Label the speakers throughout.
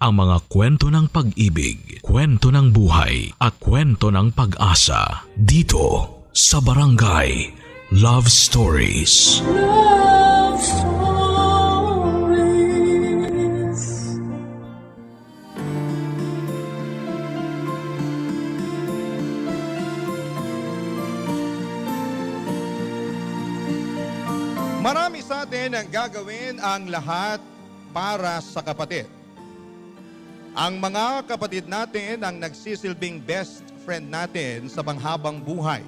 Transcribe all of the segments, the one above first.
Speaker 1: ang mga kwento ng pag-ibig, kwento ng buhay at kwento ng pag-asa dito sa Barangay Love Stories.
Speaker 2: Love Stories.
Speaker 3: Marami sa atin ang gagawin ang lahat para sa kapatid. Ang mga kapatid natin ang nagsisilbing best friend natin sa panghabang buhay.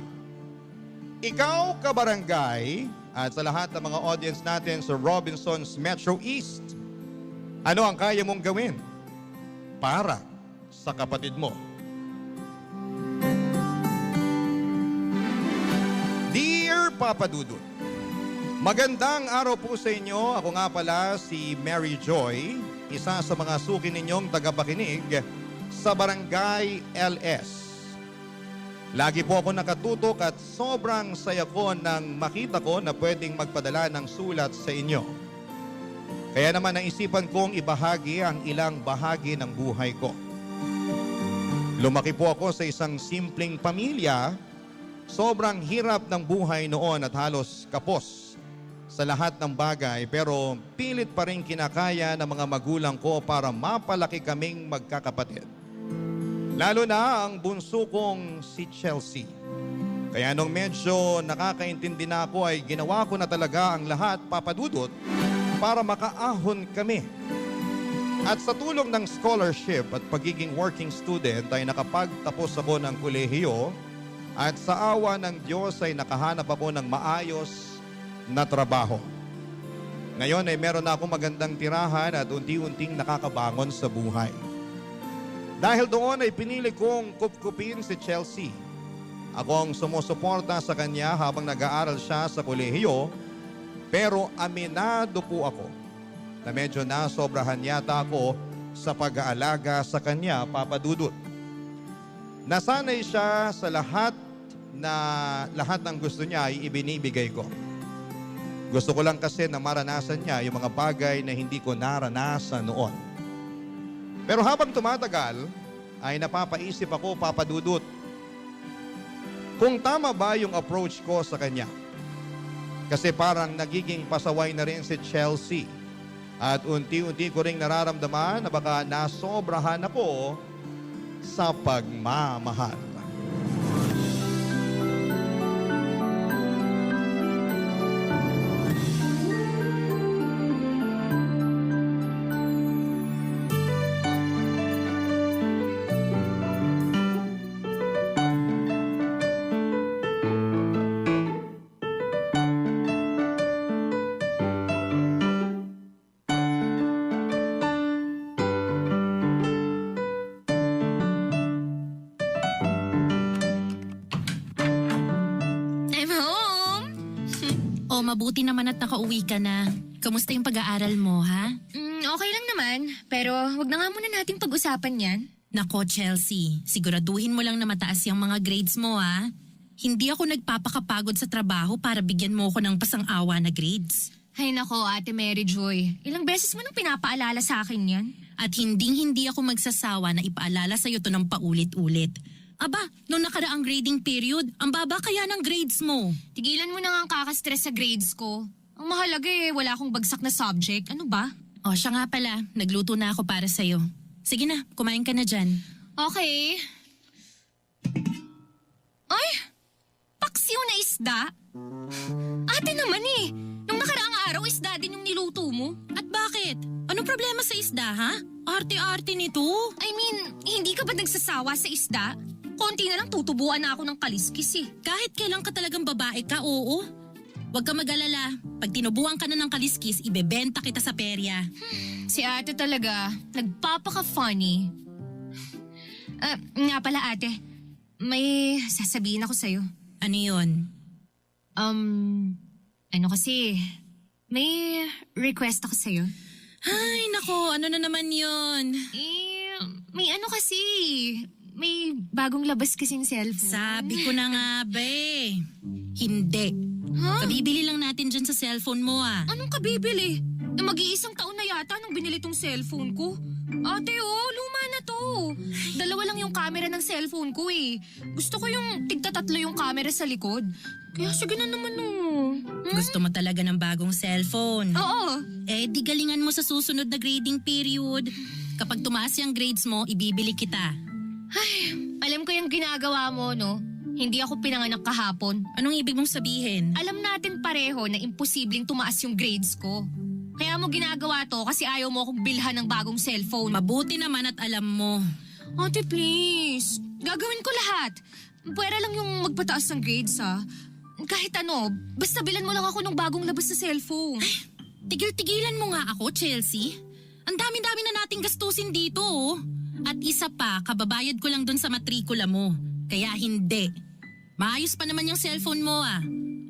Speaker 3: Ikaw, kabarangay, at sa lahat ng mga audience natin sa Robinsons Metro East, ano ang kaya mong gawin para sa kapatid mo? Dear Papa Dudut, magandang araw po sa inyo. Ako nga pala si Mary Joy, isa sa mga suki ninyong tagapakinig sa Barangay LS. Lagi po ako nakatutok at sobrang saya ko nang makita ko na pwedeng magpadala ng sulat sa inyo. Kaya naman naisipan kong ibahagi ang ilang bahagi ng buhay ko. Lumaki po ako sa isang simpleng pamilya. Sobrang hirap ng buhay noon at halos kapos sa lahat ng bagay, pero pilit pa rin kinakaya ng mga magulang ko para mapalaki kaming magkakapatid. Lalo na ang bunso kong si Chelsea. Kaya nung medyo nakakaintindi na ako ay ginawa ko na talaga ang lahat, Papa Dudut, para makaahon kami. At sa tulong ng scholarship at pagiging working student ay nakapagtapos ako ng kolehiyo at sa awa ng Diyos ay nakahanap ako ng maayos na trabaho. Ngayon ay meron na akong magandang tirahan at unti-unting nakakabangon sa buhay. Dahil doon ay pinili kong kupkupin si Chelsea. Ako ang sumusuporta sa kanya habang nag-aaral siya sa kolehiyo, pero aminado po ako na medyo nasobrahan yata ako sa pag-aalaga sa kanya, Papa Dudut. Nasanay siya sa lahat ng gusto niya ay ibinibigay ko. Gusto ko lang kasi na maranasan niya yung mga bagay na hindi ko naranasan noon. Pero habang tumatagal, ay napapaisip ako, Papa Dudut, kung tama ba yung approach ko sa kanya. Kasi parang nagiging pasaway na rin si Chelsea. At unti-unti ko ring nararamdaman na baka nasobrahan ako sa pagmamahal.
Speaker 4: Oh, mabuti naman at nakauwi ka na. Kamusta yung pag-aaral mo, ha?
Speaker 5: Okay lang naman, pero wag na nga muna nating pag-usapan yan.
Speaker 4: Nako, Chelsea, siguraduhin mo lang na mataas yung mga grades mo, ha? Hindi ako nagpapakapagod sa trabaho para bigyan mo ako ng pasang-awa na grades.
Speaker 5: Ay nako, Ate Mary Joy. Ilang beses mo nang pinapaalala sa akin yan.
Speaker 4: At hindi ako magsasawa na ipaalala sa'yo to ng paulit-ulit. Aba, nung nakaraang grading period, ang baba kaya ng grades mo.
Speaker 5: Tigilan mo na nga ang kakastress sa grades ko. Ang mahalaga wala akong bagsak na subject. Ano ba?
Speaker 4: O, siya nga pala, nagluto na ako para sa'yo. Sige na, kumain ka na dyan.
Speaker 5: Okay. Ay! Paksiw na isda? Ate naman nung nakaraang araw, isda din yung niluto mo.
Speaker 4: At bakit? Anong problema sa isda, ha? Arte-arte nito.
Speaker 5: I mean, hindi ka ba nagsasawa sa isda? Konti na lang tutubuan na ako ng kaliskis
Speaker 4: Kahit kailan ka talagang babae ka, oo. Huwag ka mag-alala. Pag tinubuan ka na ng kaliskis, ibebenta kita sa perya.
Speaker 5: Si ate talaga, nagpapaka-funny. Nga pala ate, may sasabihin ako sa'yo.
Speaker 4: Ano yun?
Speaker 5: Kasi, may request ako sa'yo.
Speaker 4: Ay, nako, ano na naman yun?
Speaker 5: May kasi, may bagong labas kasing cellphone.
Speaker 4: Sabi ko na nga, be. Hindi.
Speaker 5: Huh?
Speaker 4: Kabibili lang natin dyan sa cellphone mo,
Speaker 5: Anong kabibili? Mag-iisang taon na yata nung binili tong cellphone ko. Ate, luma na to. Dalawa lang yung camera ng cellphone ko eh. Gusto ko yung tigtatatlo yung camera sa likod. Kaya sige na naman
Speaker 4: Gusto mo talaga ng bagong cellphone?
Speaker 5: Oo.
Speaker 4: Eh, di galingan mo sa susunod na grading period. Kapag tumaas yung grades mo, ibibili kita.
Speaker 5: Alam ko yung ginagawa mo, no? Hindi ako pinanganak kahapon.
Speaker 4: Anong ibig mong sabihin?
Speaker 5: Alam natin pareho na imposibleng tumaas yung grades ko. Kaya mo ginagawa to kasi ayaw mo akong bilhan ng bagong cellphone.
Speaker 4: Mabuti naman at alam mo.
Speaker 5: Ate, please. Gagawin ko lahat. Pwera lang yung magpataas ng grades, ha? Kahit ano, basta bilan mo lang ako ng bagong labas na cellphone.
Speaker 4: Tigil-tigilan mo nga ako, Chelsea. Ang dami-dami na nating gastusin dito, oh. At isa pa, kababayad ko lang dun sa matrikula mo. Kaya hindi. Maayos pa naman yung cellphone mo, ah.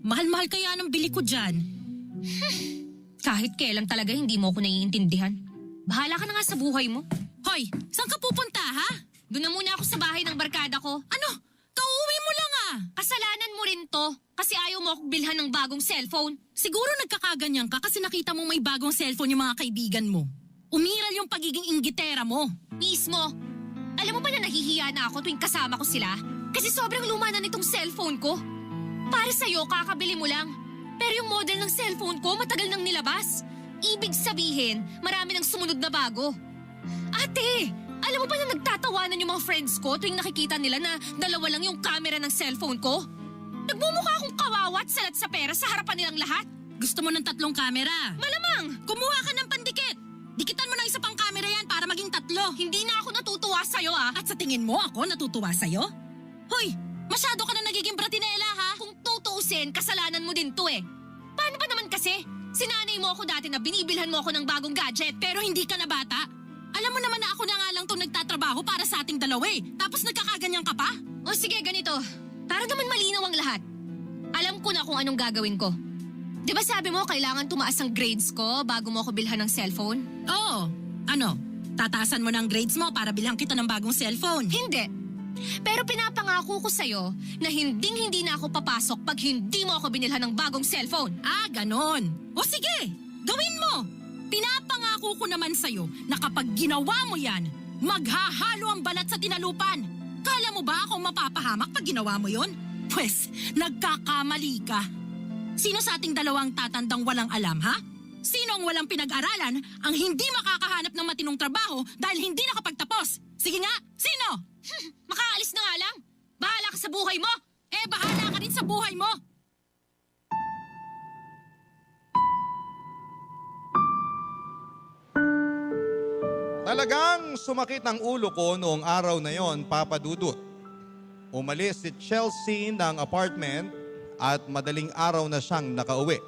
Speaker 4: Mahal-mahal kaya ng bili ko dyan.
Speaker 5: Kahit kailan talaga hindi mo ako naiintindihan. Bahala ka na nga sa buhay mo.
Speaker 4: Hoy, saan ka pupunta, ha?
Speaker 5: Doon na muna ako sa bahay ng barkada ko.
Speaker 4: Ano? Kauwi mo lang, ah.
Speaker 5: Kasalanan mo rin to kasi ayaw mo akong bilhan ng bagong cellphone.
Speaker 4: Siguro nagkakaganyan ka kasi nakita mo may bagong cellphone yung mga kaibigan mo. Umiral yung pagiging inggitera mo.
Speaker 5: Mismo. Alam mo ba na nahihiya na ako tuwing kasama ko sila? Kasi sobrang luma na nitong cellphone ko. Para sa'yo, kakabili mo lang. Pero yung model ng cellphone ko matagal nang nilabas. Ibig sabihin, marami nang sumunod na bago. Ate, alam mo ba na nagtatawanan yung mga friends ko tuwing nakikita nila na dalawa lang yung camera ng cellphone ko? Nagmumukha akong kawawa at salat sa pera sa harapan nilang lahat.
Speaker 4: Gusto mo ng 3 kamera?
Speaker 5: Malamang!
Speaker 4: Kumuha ka ng pandikit. Dikitan mo ng isa pang kamera yan para maging 3.
Speaker 5: Hindi na ako natutuwa sa'yo, ah.
Speaker 4: At sa tingin mo ako natutuwa sa'yo? Hoy, masyado ka na nagiging bratinela, ha?
Speaker 5: Kung tutuusin, kasalanan mo din to eh. Paano ba naman kasi? Sinanay mo ako dati na binibilhan mo ako ng bagong gadget.
Speaker 4: Pero hindi ka na bata. Alam mo naman na ako na nga lang itong nagtatrabaho para sa ating dalawa eh. Tapos nagkakaganyan ka pa?
Speaker 5: O sige, ganito. Para naman malinaw ang lahat. Alam ko na kung anong gagawin ko. Di ba sabi mo kailangan tumaas ang grades ko bago mo ako bilhan ng cellphone?
Speaker 4: Oo. Ano? Tataasan mo ng grades mo para bilhan kita ng bagong cellphone?
Speaker 5: Hindi. Pero pinapangako ko sa'yo na hinding-hindi na ako papasok pag hindi mo ako binilhan ng bagong cellphone.
Speaker 4: Ah, ganon. O sige, gawin mo. Pinapangako ko naman sa'yo na kapag ginawa mo yan, maghahalo ang balat sa tinalupan. Kala mo ba akong mapapahamak pag ginawa mo yon? Pwes, nagkakamali ka. Sino sa ating dalawang tatandang walang alam, ha? Sino ang walang pinag-aralan ang hindi makakahanap ng matinong trabaho dahil hindi nakapagtapos? Sige nga, sino?
Speaker 5: Makaalis na nga lang. Bahala ka sa buhay mo.
Speaker 4: Eh, bahala ka rin sa buhay mo.
Speaker 3: Talagang sumakit ang ulo ko noong araw na yon, Papa Dudut. Umalis si Chelsea ng apartment at madaling araw na siyang nakauwi.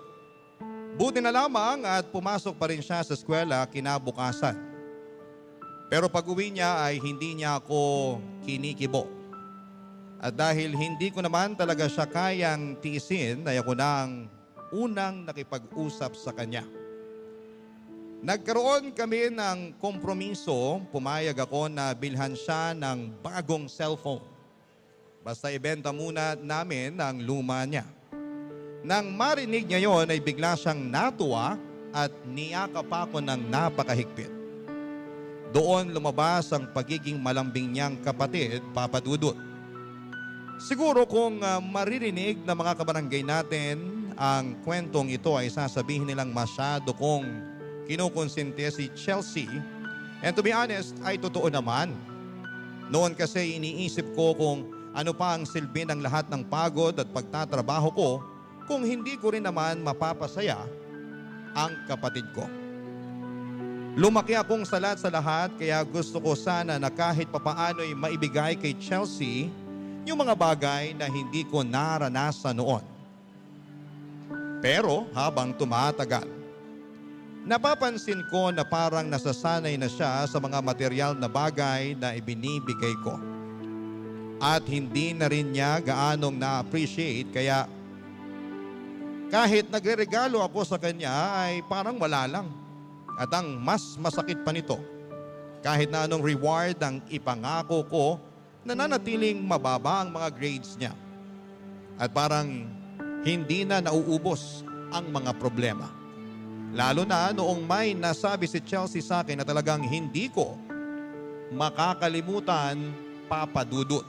Speaker 3: Buti na lamang at pumasok pa rin siya sa eskwela kinabukasan. Pero pag-uwi niya ay hindi niya ako kinikibo. At dahil hindi ko naman talaga siya kayang tiisin, ay ako na ang unang nakipag-usap sa kanya. Nagkaroon kami ng kompromiso, pumayag ako na bilhan siya ng bagong cellphone. Basta ibenta muna namin ang luma niya. Nang marinig niya yon ay bigla siyang natuwa at niyakap ako ng napakahigpit. Doon lumabas ang pagiging malambing niyang kapatid, Papa Dudut. Siguro kung maririnig ng mga kabarangay natin ang kwentong ito ay sasabihin nilang masyado kong kinukonsente si Chelsea. And to be honest, ay totoo naman. Noon kasi iniisip ko kung ano pa ang silbi ng lahat ng pagod at pagtatrabaho ko kung hindi ko rin naman mapapasaya ang kapatid ko. Lumaki akong salat sa lahat kaya gusto ko sana na kahit papaano'y maibigay kay Chelsea yung mga bagay na hindi ko naranasan noon. Pero habang tumatagal, napapansin ko na parang nasasanay na siya sa mga material na bagay na ibinibigay ko. At hindi na rin niya gaanong na-appreciate kaya kahit nagre-regalo ako sa kanya ay parang wala lang. At ang mas masakit pa nito, kahit na anong reward ang ipangako ko, nananatiling mababa ang mga grades niya. At parang hindi na nauubos ang mga problema. Lalo na noong may nasabi si Chelsea sa akin na talagang hindi ko makakalimutan, Papa Dudut.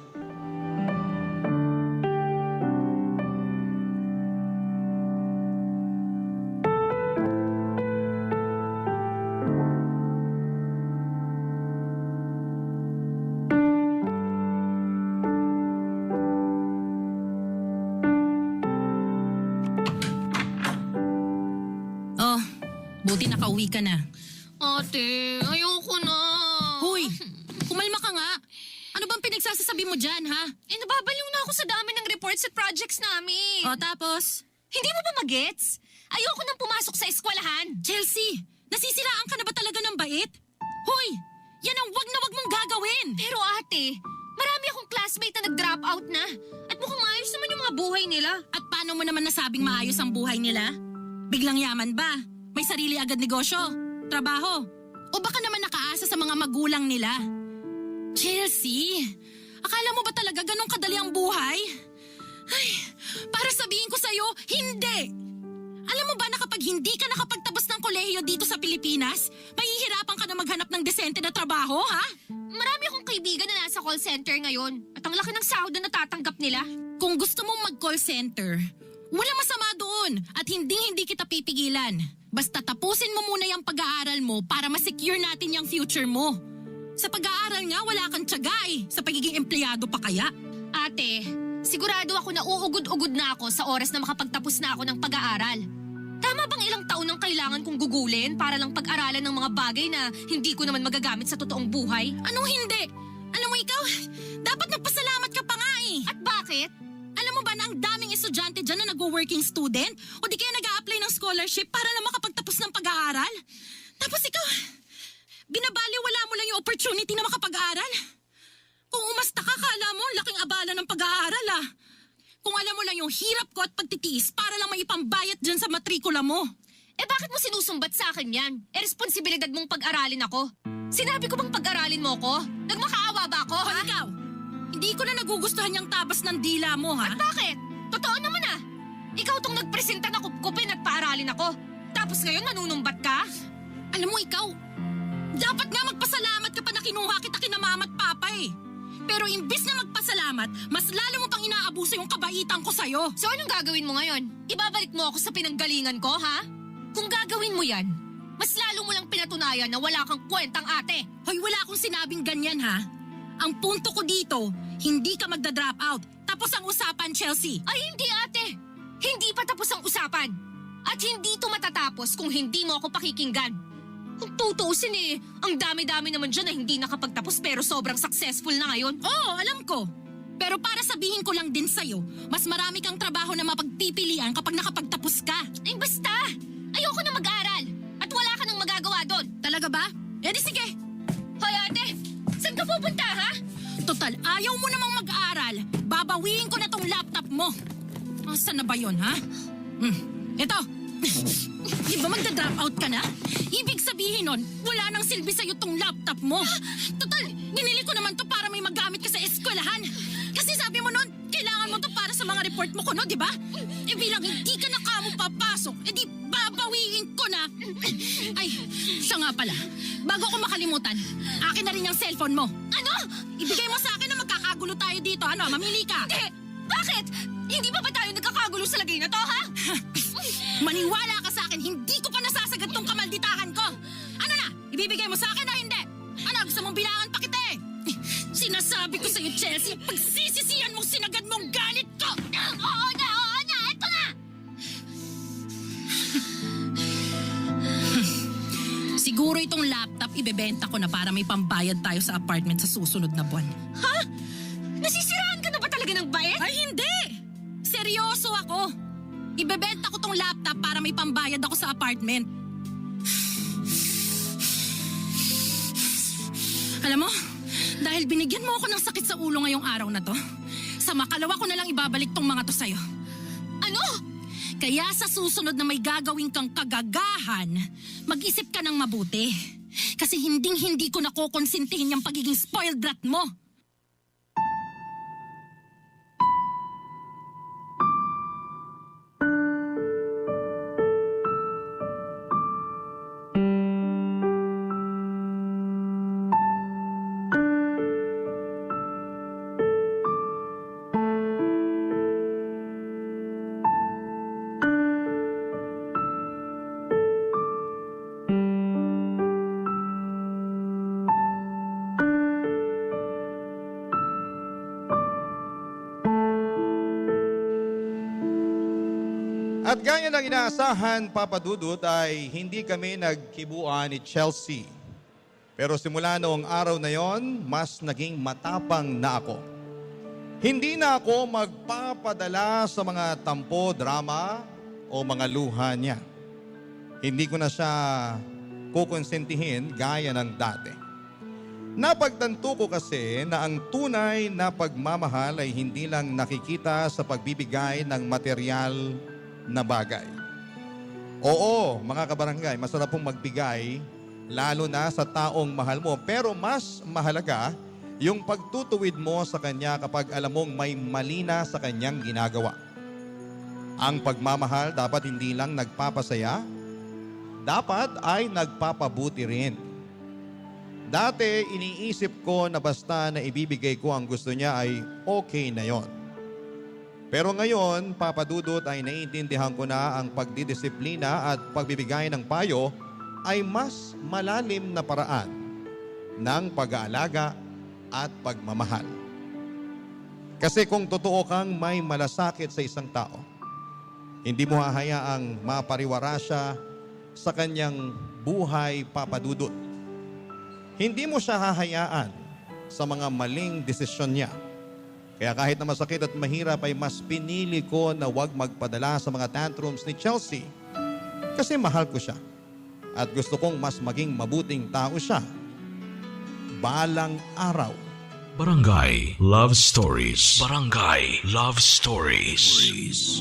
Speaker 4: Oh, buti nakauwi ka na.
Speaker 5: Ate, ayoko na.
Speaker 4: Hoy, kumalma ka nga. Ano bang pinagsasasabi mo dyan, ha?
Speaker 5: Nababaliw na ako sa dami ng reports at projects namin.
Speaker 4: O tapos?
Speaker 5: Hindi mo ba magets? Ayoko nang pumasok sa eskwelahan.
Speaker 4: Chelsea, nasisiraan ka na ba talaga ng bait? Hoy, yan ang wag na wag mong gagawin.
Speaker 5: Pero ate, marami akong classmate na nag-drop out na. At mukhang maayos naman yung mga buhay nila.
Speaker 4: At paano mo naman nasabing maayos ang buhay nila? Biglang yaman ba? May sarili agad negosyo? Trabaho? O baka naman nakaasa sa mga magulang nila? Chelsea, akala mo ba talaga ganun kadali ang buhay? Ay, para sabihin ko sa'yo, hindi! Alam mo ba na kapag hindi ka nakapagtapos ng kolehiyo dito sa Pilipinas, mahihirapan ka na maghanap ng desente na trabaho, ha?
Speaker 5: Marami akong kaibigan na nasa call center ngayon. At ang laki ng sahod na natatanggap nila.
Speaker 4: Kung gusto mong mag-call center, walang masama doon at hindi kita pipigilan. Basta tapusin mo muna yung pag-aaral mo para ma-secure natin yung future mo. Sa pag-aaral nga, wala kang tiyaga sa pagiging empleyado pa kaya.
Speaker 5: Ate, sigurado ako na uugod-ugod na ako sa oras na makapagtapos na ako ng pag-aaral. Tama bang ilang taon ang kailangan kong gugulin para lang pag-aralan ng mga bagay na hindi ko naman magagamit sa totoong buhay?
Speaker 4: Anong hindi? Alam mo ikaw, dapat nagpasalamat ka pa nga
Speaker 5: At bakit?
Speaker 4: Alam mo ba na ang daming estudyante dyan na nag-working student o di kaya nag-a-apply ng scholarship para lang makapagtapos ng pag-aaral? Tapos ikaw, binabaliwala mo lang yung opportunity na makapag-aral? Kung umasta ka, kala mo laking abala ng pag-aaral Kung alam mo lang yung hirap ko at pagtitiis para lang may ipambayat dyan sa matrikula mo.
Speaker 5: Eh bakit mo sinusumbat sa akin yan? Responsibilidad mong pag-aralin ako. Sinabi ko bang pag-aralin mo ko? Nagmakaawa ba ako,
Speaker 4: O
Speaker 5: ha?
Speaker 4: ikaw, hindi ko na nagugustuhan yung tabas ng dila mo, ha?
Speaker 5: Bakit? Totoo naman Ikaw tong nagpresenta na kupkupin at paaralin ako. Tapos ngayon manunumbat ka?
Speaker 4: Alam mo ikaw, dapat nga magpasalamat ka pa na kinuha kita kina mama at papa Pero imbis na magpasalamat, mas lalo mo pang inaabuso yung kabaitan ko sa'yo.
Speaker 5: So anong gagawin mo ngayon? Ibabalik mo ako sa pinanggalingan ko, ha? Kung gagawin mo yan, mas lalo mo lang pinatunayan na wala kang kwentang ate.
Speaker 4: Hoy, wala akong sinabing ganyan, ha? Ang punto ko dito, hindi ka magda-drop out. Tapos ang usapan, Chelsea.
Speaker 5: Ay hindi ate! Hindi pa tapos ang usapan. At hindi ito matatapos kung hindi mo ako pakikinggan. Kung tutuusin ang dami-dami naman dyan na hindi nakapagtapos pero sobrang successful na ngayon.
Speaker 4: Oo, alam ko. Pero para sabihin ko lang din sa'yo, mas marami kang trabaho na mapagpipilian kapag nakapagtapos ka.
Speaker 5: Ay basta! Ayoko na mag-aral. At wala ka nang magagawa doon.
Speaker 4: Talaga ba? E di sige.
Speaker 5: Hoy ate! Saan ka pupunta ha?
Speaker 4: Total, ayaw mo namang mag-aaral. Babawiin ko na tong laptop mo. Saan na ba yun, ha? Ito. Di ba magda-drop out ka na? Ibig sabihin nun, wala nang silbi sa'yo tong laptop mo. Total, binili ko naman to para may magamit ka sa eskwelahan. Kasi sabi mo nun, kailangan mo to para sa mga report mo kuno, di ba? E bilang hindi ka na kamo papasok, e di babawiin ko na. Ay, siya nga pala. Bago ko makalimutan, akin na rin yung cellphone mo.
Speaker 5: Ano?
Speaker 4: Ibigay mo sa akin na magkakagulo tayo dito. Ano, mamili ka.
Speaker 5: Hindi! Bakit? Hindi ba tayo nagkakagulo sa lagay na to, ha?
Speaker 4: Maniwala ka sa akin, hindi ko pa nasasagad tong kamalditahan ko. Ano na, ibibigay mo sa akin o hindi? Ano, gusto mong bilangan pa kita Sinasabi ko sa'yo, Chelsea, pagsisisihan mong sinagad mong galit ko.
Speaker 5: Oo na, eto na!
Speaker 4: Siguro itong laptop ibebenta ko na para may pambayad tayo sa apartment sa susunod na buwan.
Speaker 5: Ha? Nasisiraan ka na ba talaga ng bait?
Speaker 4: Ay, hindi! Seryoso ako. Ibebenta ko tong laptop para may pambayad ako sa apartment. Alam mo, dahil binigyan mo ako ng sakit sa ulo ngayong araw na to, sa makalawa ko na lang ibabalik tong mga to sa'yo.
Speaker 5: Ano?
Speaker 4: Kaya sa susunod na may gagawin kang kagagahan, mag-isip ka ng mabuti. Kasi hinding-hindi ko nakokonsintihin yung pagiging spoiled brat mo.
Speaker 3: At gaya ng inaasahan, Papa Dudut, ay hindi kami nagkibuan ni Chelsea. Pero simula noong araw na yon, mas naging matapang na ako. Hindi na ako magpapadala sa mga tampo, drama o mga luha niya. Hindi ko na siya kukonsentihin gaya ng dati. Napagtanto ko kasi na ang tunay na pagmamahal ay hindi lang nakikita sa pagbibigay ng material na bagay. Oo, mga kabarangay, masarap pong magbigay, lalo na sa taong mahal mo. Pero mas mahalaga yung pagtutuwid mo sa kanya kapag alam mong may mali na sa kanyang ginagawa. Ang pagmamahal dapat hindi lang nagpapasaya, dapat ay nagpapabuti rin. Dati, iniisip ko na basta na ibibigay ko ang gusto niya ay okay na yon. Pero ngayon, Papa Dudut, ay naiintindihan ko na ang pagdidisiplina at pagbibigay ng payo ay mas malalim na paraan ng pag-aalaga at pagmamahal. Kasi kung totoo kang may malasakit sa isang tao, hindi mo hahayaang mapariwara siya sa kanyang buhay, Papa Dudut. Hindi mo siya hahayaan sa mga maling desisyon niya. Kaya kahit na masakit at mahirap ay mas pinili ko na huwag magpadala sa mga tantrums ni Chelsea kasi mahal ko siya at gusto kong mas maging mabuting tao siya balang araw.
Speaker 1: Barangay Love Stories. Barangay Love Stories.
Speaker 2: Love Stories.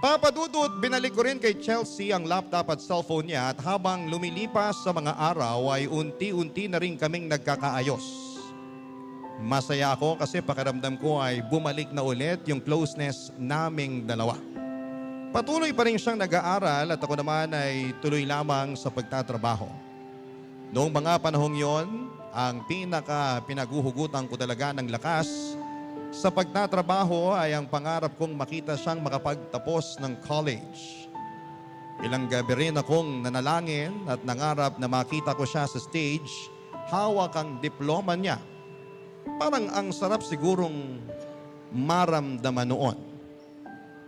Speaker 3: Papa Dudut, binalik ko rin kay Chelsea ang laptop at cellphone niya at habang lumilipas sa mga araw ay unti-unti na rin kaming nagkakaayos. Masaya ako kasi pakiramdam ko ay bumalik na ulit yung closeness naming dalawa. Patuloy pa rin siyang nag-aaral at ako naman ay tuloy lamang sa pagtatrabaho. Noong mga panahong yon, ang pinaghuhugutan ko talaga ng lakas sa pagtatrabaho ay ang pangarap kong makita siyang makapagtapos ng college. Ilang gabi rin akong nanalangin at nangarap na makita ko siya sa stage, hawak ang diploma niya. Parang ang sarap sigurong maramdaman noon.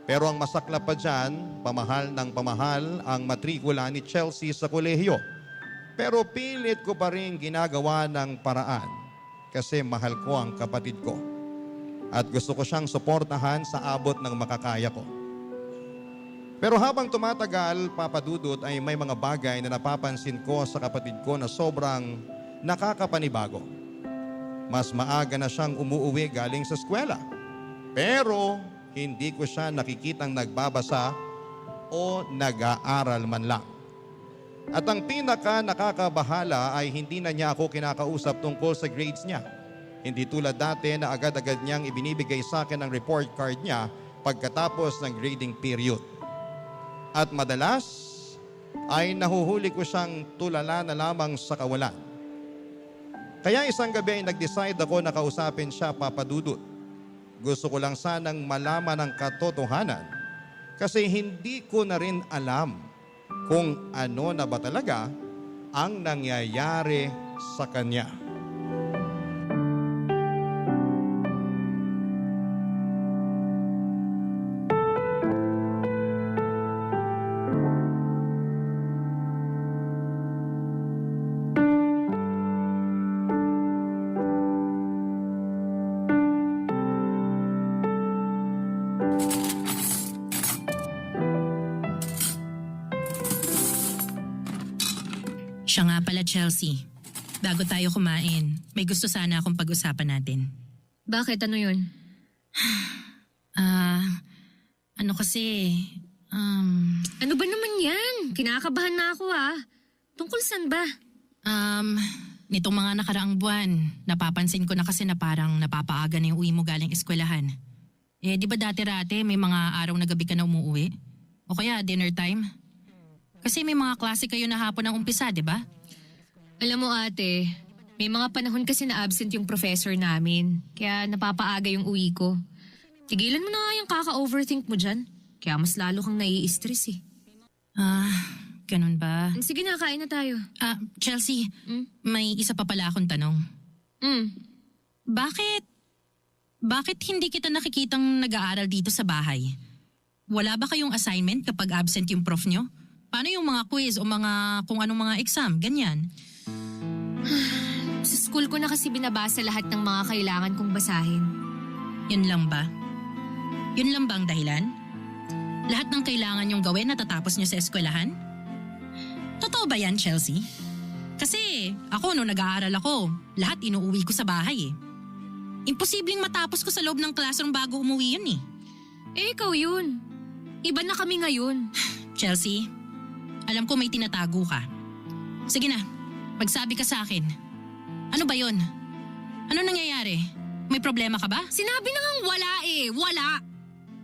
Speaker 3: Pero ang masaklap pa dyan, pamahal ng pamahal ang matrikula ni Chelsea sa kolehiyo. Pero pilit ko pa rin ginagawa ng paraan kasi mahal ko ang kapatid ko. At gusto ko siyang suportahan sa abot ng makakaya ko. Pero habang tumatagal, Papa Dudut, ay may mga bagay na napapansin ko sa kapatid ko na sobrang nakakapanibago. Mas maaga na siyang umuuwi galing sa eskwela. Pero hindi ko siya nakikitang nagbabasa o nag-aaral man lang. At ang pinaka nakakabahala ay hindi na niya ako kinakausap tungkol sa grades niya. Hindi tulad dati na agad-agad niyang ibinibigay sa akin ang report card niya pagkatapos ng grading period. At madalas ay nahuhuli ko siyang tulala na lamang sa kawalan. Kaya isang gabi ay nag-decide ako na kausapin siya, Papa Dudut. Gusto ko lang sanang malaman ang katotohanan kasi hindi ko na rin alam kung ano na ba talaga ang nangyayari sa kanya.
Speaker 4: Siya nga pala, Chelsea. Bago tayo kumain, may gusto sana akong pag-usapan natin.
Speaker 5: Bakit? Ano yun?
Speaker 4: Ano kasi,
Speaker 5: Ano ba naman yan? Kinakabahan na ako Tungkol saan ba?
Speaker 4: nitong mga nakaraang buwan, napapansin ko na kasi na parang napapaaga na yung uwi mo galing eskwelahan. Eh, di ba dati-rati may mga araw na gabi ka na umuwi? O kaya dinner time? Kasi may mga klase kayo na hapon ang umpisa, di ba?
Speaker 5: Alam mo ate, may mga panahon kasi na absent yung professor namin. Kaya napapaaga yung uwi ko. Tigilan mo na nga yung kaka-overthink mo dyan. Kaya mas lalo kang nai-stress
Speaker 4: Ganun ba?
Speaker 5: Sige na, kain na tayo.
Speaker 4: Chelsea, may isa pa pala akong tanong. Bakit hindi kita nakikitang nag-aaral dito sa bahay? Wala ba kayong assignment kapag absent yung prof nyo? Paano yung mga quiz o mga kung anong mga exam, ganyan?
Speaker 5: Sa school ko na kasi binabasa lahat ng mga kailangan kong basahin.
Speaker 4: Yun lang ba? Yun lang ba ang dahilan? Lahat ng kailangan yung gawin natatapos nyo sa eskwelahan? Totoo ba yan, Chelsea? Kasi ako nung nag-aaral ako, lahat inuuwi ko sa bahay eh. Imposibleng matapos ko sa loob ng classroom bago umuwi yun eh.
Speaker 5: Eh, ikaw yun. Iba na kami ngayon.
Speaker 4: Chelsea, alam ko may tinatago ka. Sige na, magsabi ka sa akin. Ano ba yun? Ano nangyayari? May problema ka ba?
Speaker 5: Sinabi na ngang wala eh, wala.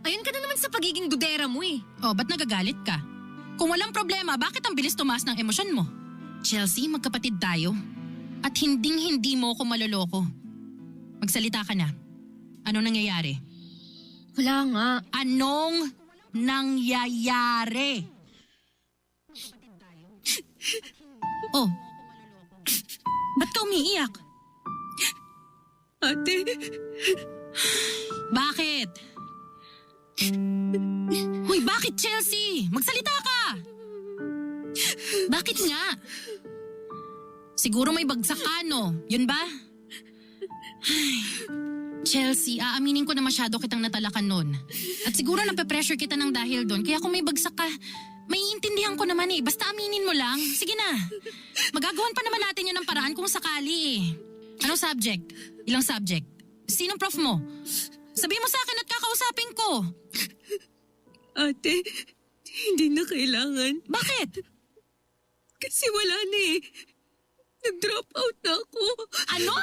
Speaker 5: Ayun ka na naman sa pagiging dudera mo eh.
Speaker 4: Oh, ba't nagagalit ka? Kung walang problema, bakit ang bilis tumaas ng emosyon mo? Chelsea, magkapatid tayo. At hinding-hindi mo ako maloloko. Magsalita ka na. Ano nangyayari?
Speaker 5: Wala nga.
Speaker 4: Anong nangyayari? Oh, ba't ka umiiyak?
Speaker 5: Ate,
Speaker 4: Bakit? Hoy, bakit Chelsea? Magsalita ka! Bakit nga? Siguro may bagsak ka, no? Yun ba? Ay, Chelsea, aaminin ko na masyado kitang natalakan nun. At siguro nape-pressure kita ng dahil doon. Kaya kung may bagsak ka, maiintindihan ko naman eh. Basta aminin mo lang. Sige na. Magagawan pa naman natin yan ng paraan kung sakali eh. Anong subject? Ilang subject? Sinong prof mo? Sabihin mo sa akin at kakausapin ko.
Speaker 6: Ate, hindi na kailangan.
Speaker 4: Bakit?
Speaker 6: Kasi wala na eh. Nag-drop out na ako.
Speaker 4: Ano?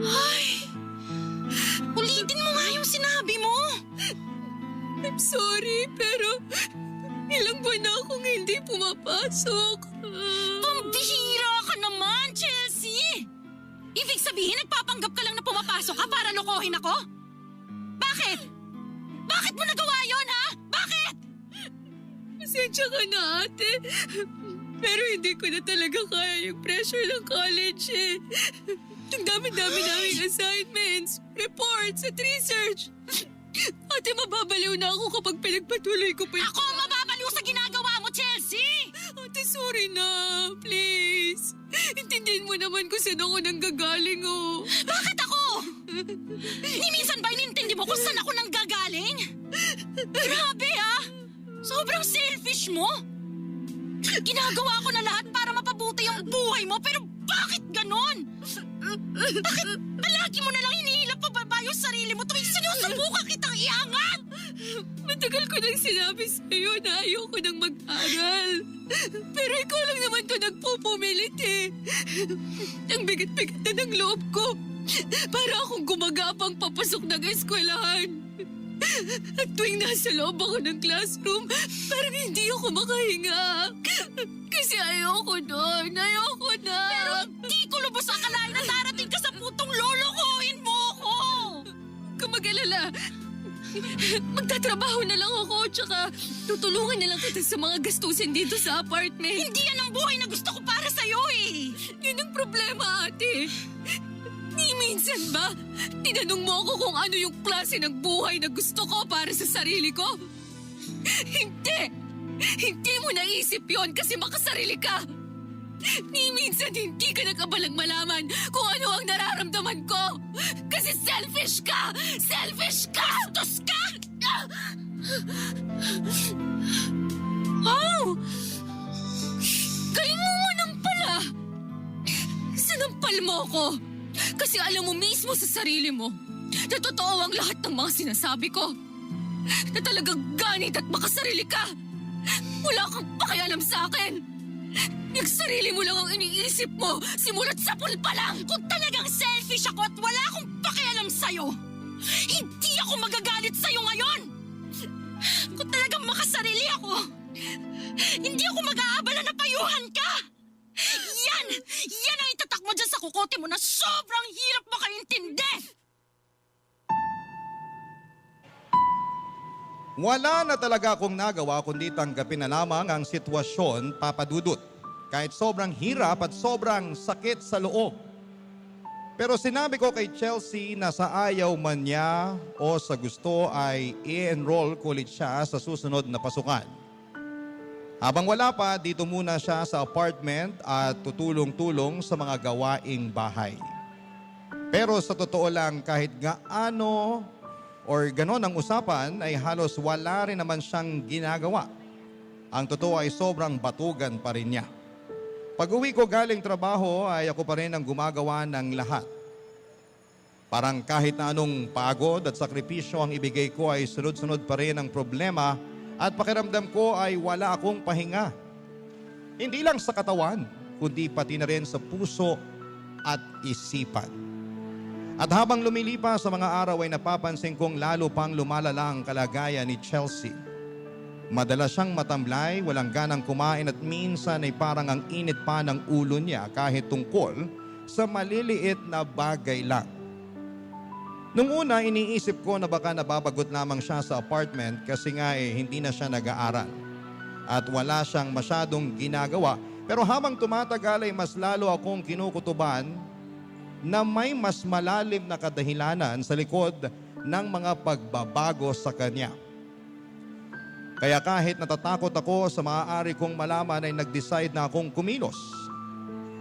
Speaker 4: Ay! Ulitin mo nga yung sinabi mo.
Speaker 6: I'm sorry, pero ilang buwan na akong hindi pumapasok.
Speaker 4: Pambihira ka naman, Chelsea! Ibig sabihin, nagpapanggap ka lang na pumapasok ka para lokohin ako? Bakit? Bakit mo nagawa yun, ha? Bakit?
Speaker 6: Pasensya ka na, ate. Pero hindi ko na talaga kaya yung pressure ng college eh. Ang dami-dami naming assignments, reports, at research. Ate, mababaliw na ako kapag pinagpatuloy ko pa yung...
Speaker 4: Ako ang mababaliw sa ginagawa mo, Chelsea!
Speaker 6: Ate, sorry na. Please. Intindihin mo naman kung saan ako nanggagaling, oh.
Speaker 4: Bakit ako? Ni minsan ba inintindi mo kung saan ako nanggagaling? Grabe, ha? Sobrang selfish mo. Ginagawa ko na lahat para mapabuti yung buhay mo, pero bakit ganon? Bakit palagi mo na lang hinihilap pababa yung sarili mo tuwing sinusubukan kitang iangat?
Speaker 6: Matagal ko nang sinabi sa'yo na ayoko nang mag-aral. Pero ikaw lang naman to nagpupumilit eh. Ang bigat-bigat na ng loob ko. Para akong gumagapang papasok ng eskwelahan. At tuwing nasa loob ako ng classroom, parang hindi ako makahinga. Kasi ayoko doon. Ayoko na.
Speaker 4: Pero di ko lubos akalain na darating ka sa putong lolokohin mo ako!
Speaker 6: Huwag ka mag-alala. Magtatrabaho na lang ako, tsaka tutulungan na lang kita sa mga gastusin dito sa apartment.
Speaker 4: Hindi yan ang buhay na gusto ko para sa'yo eh!
Speaker 6: Yun ang problema, ate. Ni minsan ba, tinanong mo ako kung ano yung klase ng buhay na gusto ko para sa sarili ko? Hindi! Hindi mo naisip yon kasi makasarili ka! Ni minsan hindi ka nakabalang malaman kung ano ang nararamdaman ko! Kasi selfish ka! Selfish ka!
Speaker 4: Bastos ka! Oh!
Speaker 6: Galing mo manang pala! Sinampal mo ako! Kasi alam mo mismo sa sarili mo na totoo ang lahat ng mga sinasabi ko. Na talagang ganit at makasarili ka. Wala kang pakialam sa akin. Yung sarili mo lang ang iniisip mo simula't sapul pa lang.
Speaker 4: Kung talagang selfish ako at wala akong pakialam sa'yo, hindi ako magagalit sa'yo ngayon! Kung talagang makasarili ako, hindi ako mag-aabala na payuhan ka! Yan! Yan ang itatak mo dyan sa kukote mo na sobrang hirap makaintindi!
Speaker 3: Wala na talaga akong nagawa kundi tanggapin na lamang ang sitwasyon, Papa Dudut. Kahit sobrang hirap at sobrang sakit sa loob. Pero sinabi ko kay Chelsea na sa ayaw man niya o sa gusto ay i-enroll ko ulit siya sa susunod na pasukan. Habang wala pa, dito muna siya sa apartment at tutulong-tulong sa mga gawaing bahay. Pero sa totoo lang, kahit gaano or ganon ang usapan ay halos wala rin naman siyang ginagawa. Ang totoo ay sobrang batugan pa rin niya. Pag uwi ko galing trabaho ay ako pa rin ang gumagawa ng lahat. Parang kahit na anong pagod at sakripisyo ang ibigay ko ay sunod-sunod pa rin ang problema at pakiramdam ko ay wala akong pahinga. Hindi lang sa katawan, kundi pati na rin sa puso at isipan. At habang lumilipas sa mga araw ay napapansin kong lalo pang lumalala ang kalagayan ni Chelsea. Madalas siyang matamlay, walang ganang kumain at minsan ay parang ang init pa ng ulo niya kahit tungkol sa maliliit na bagay lang. Nung una, iniisip ko na baka nababagot lamang siya sa apartment kasi nga hindi na siya nag-aaral. At wala siyang masyadong ginagawa. Pero habang tumatagal ay mas lalo akong kinukutuban na may mas malalim na kadahilanan sa likod ng mga pagbabago sa kanya. Kaya kahit natatakot ako sa maaari kong malaman ay nag-decide na akong kumilos.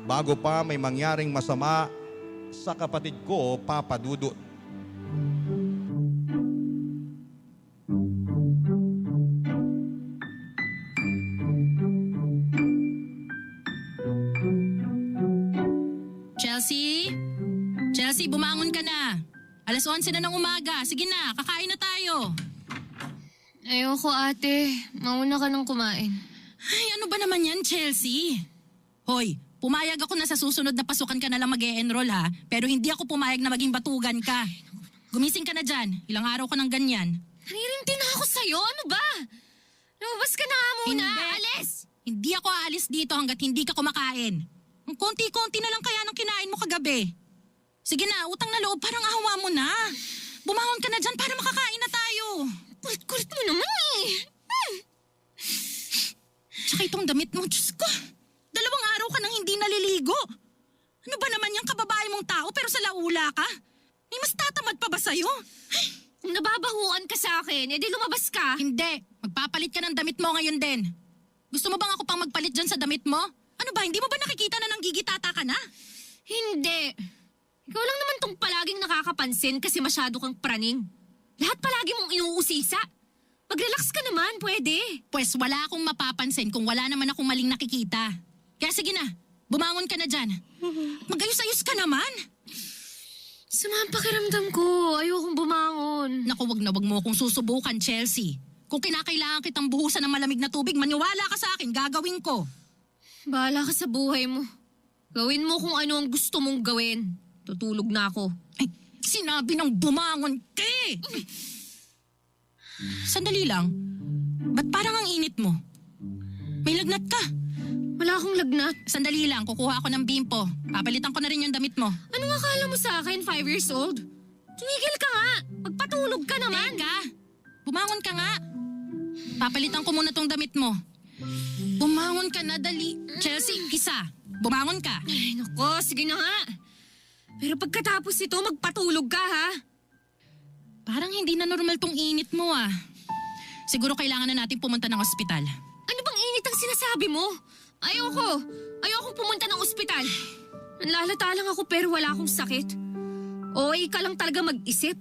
Speaker 3: Bago pa may mangyaring masama sa kapatid ko, Papa Dudut.
Speaker 4: Chelsea? Chelsea, bumangon ka na. 11:00 na ng umaga. Sige na, kakain na tayo.
Speaker 5: Ayoko ate, mauna ka nang kumain.
Speaker 4: Ay, ano ba naman yan, Chelsea? Hoy, pumayag ako na sa susunod na pasukan ka na lang mag-e-enroll ha, pero hindi ako pumayag na maging batugan ka. Gumising ka na dyan, ilang araw ka ng ganyan.
Speaker 5: Naririnti na ako sa'yo, ano ba? Lumabas ka na nga muna,
Speaker 4: Hindi.
Speaker 5: alis!
Speaker 4: Hindi ako aalis dito hanggat hindi ka kumakain. Ang konti-konti na lang kaya ng kinain mo kagabi. Sige na, utang na loob, parang ahawa mo na. Bumangon ka na dyan para makakain na tayo.
Speaker 5: Kulit-kulit mo naman eh.
Speaker 4: Tsaka itong damit mo, Diyos ko. 2 araw ka nang hindi naliligo. Ano ba naman yung kababae mong tao pero sa laula ka? May mas tatamad pa ba sa'yo? Ay,
Speaker 5: Kung nababahuan ka sa akin, edi lumabas ka.
Speaker 4: hindi, magpapalit ka ng damit mo ngayon din. Gusto mo bang ako pang magpalit dyan sa damit mo? Ano ba, hindi mo ba nakikita na nanggigitata ka na?
Speaker 5: Hindi. Ikaw lang naman tong palaging nakakapansin kasi masyado kang praning. Lahat palagi mong inuusisa. Mag-relax ka naman, pwede.
Speaker 4: Pwes wala akong mapapansin kung wala naman akong maling nakikita. Kaya sige na, bumangon ka na dyan. Mag-ayos-ayos ka naman.
Speaker 5: Sama ang pakiramdam ko. Ayokong bumangon.
Speaker 4: Naku, wag na wag mo akong susubukan, Chelsea. Kung kinakailangan kitang buhusan ng malamig na tubig, maniwala ka sa akin, gagawin ko.
Speaker 5: Bahala ka sa buhay mo. Gawin mo kung ano ang gusto mong gawin. Tutulog na ako.
Speaker 4: Ay, sinabi ng bumangon ka eh. Sandali lang. Ba't parang ang init mo? May lagnat ka.
Speaker 5: Wala akong lagnat.
Speaker 4: Sandali lang, kukuha ako ng bimpo. Papalitan ko na rin yung damit mo.
Speaker 5: Anong akala mo sa akin, 5 years old? Tumigil ka nga. Magpatulog ka naman.
Speaker 4: Teka, bumangon ka nga. Papalitan ko muna tong damit mo. Bumangon ka na, dali. Chelsea, isa. Bumangon ka.
Speaker 5: Ay, nako, sige na nga. Pero pagkatapos ito, magpatulog ka, ha?
Speaker 4: Parang hindi na normal tong init mo ah. Siguro kailangan na natin pumunta ng ospital.
Speaker 5: Ano bang init ang sinasabi mo? Ayoko. Ayokong pumunta ng ospital. Nanlalata lang ako pero wala akong sakit. O, ka lang talaga mag-isip.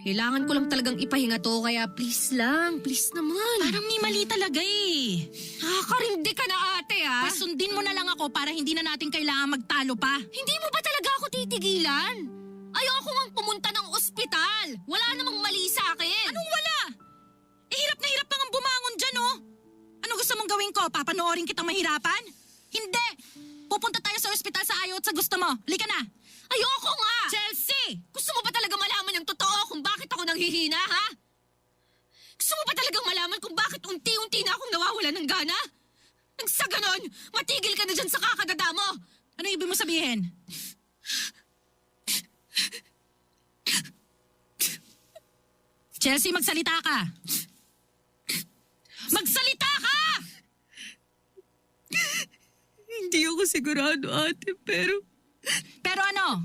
Speaker 5: Kailangan ko lang talagang ipahinga to kaya please lang, please naman.
Speaker 4: Parang may mali talaga eh.
Speaker 5: Nakakarindi ka na ate, ha?
Speaker 4: Pues sundin mo na lang ako para hindi na natin kailangan magtalo pa.
Speaker 5: Hindi mo ba talaga ako titigilan? Ayoko ngang pumunta ng ospital. Wala namang mali sa akin.
Speaker 4: Anong wala? Eh hirap na hirap kang bumangon dyan oh. Ano gusto mong gawin ko? Papanoorin kitang mahirapan? Hindi! Pupunta tayo sa ospital sa ayaw at sa gusto mo. Halika na!
Speaker 5: Ayoko nga!
Speaker 4: Chelsea!
Speaker 5: Gusto mo ba talaga malaman yung totoo kung bakit ako nanghihina, ha? Gusto mo ba talagang malaman kung bakit unti-unti na akong nawawala ng gana? Nang sa ganon, matigil ka na dyan sa kakadada mo!
Speaker 4: Ano ibig mo sabihin? Chelsea, magsalita ka! Magsalita ka!
Speaker 6: Hindi ako sigurado, ate, pero
Speaker 4: Pero ano?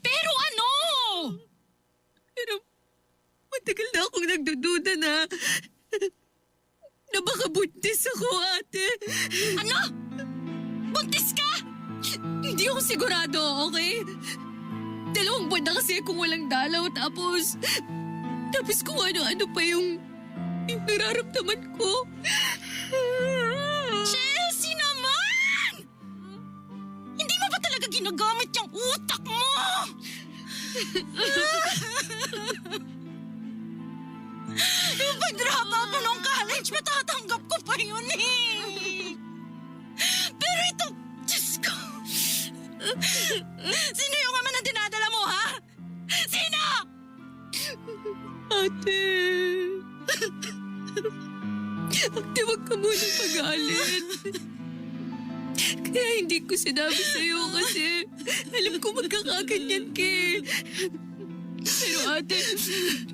Speaker 4: Pero ano?
Speaker 6: Pero matagal na akong nagdududa na baka buntis ako, ate.
Speaker 4: Ano? Buntis ka?
Speaker 6: Hindi ako sigurado, okay? 2 buwan na kasi akong walang dalaw tapos kung ano-ano pa yung nararamdaman ko.
Speaker 4: Chelsea naman! Hindi mo ba talaga ginagamit yung utak mo? Yung pag-drop out mo nung college, matatanggap ko pa yun eh. Pero ito, Diyos ko. Sino yung ama na dinadala mo, ha? Sino?
Speaker 6: Ate. Ate, wag ka munang magalit. Kaya hindi ko sinabi sa'yo kasi alam ko magkakaganyan ka eh. Pero ate,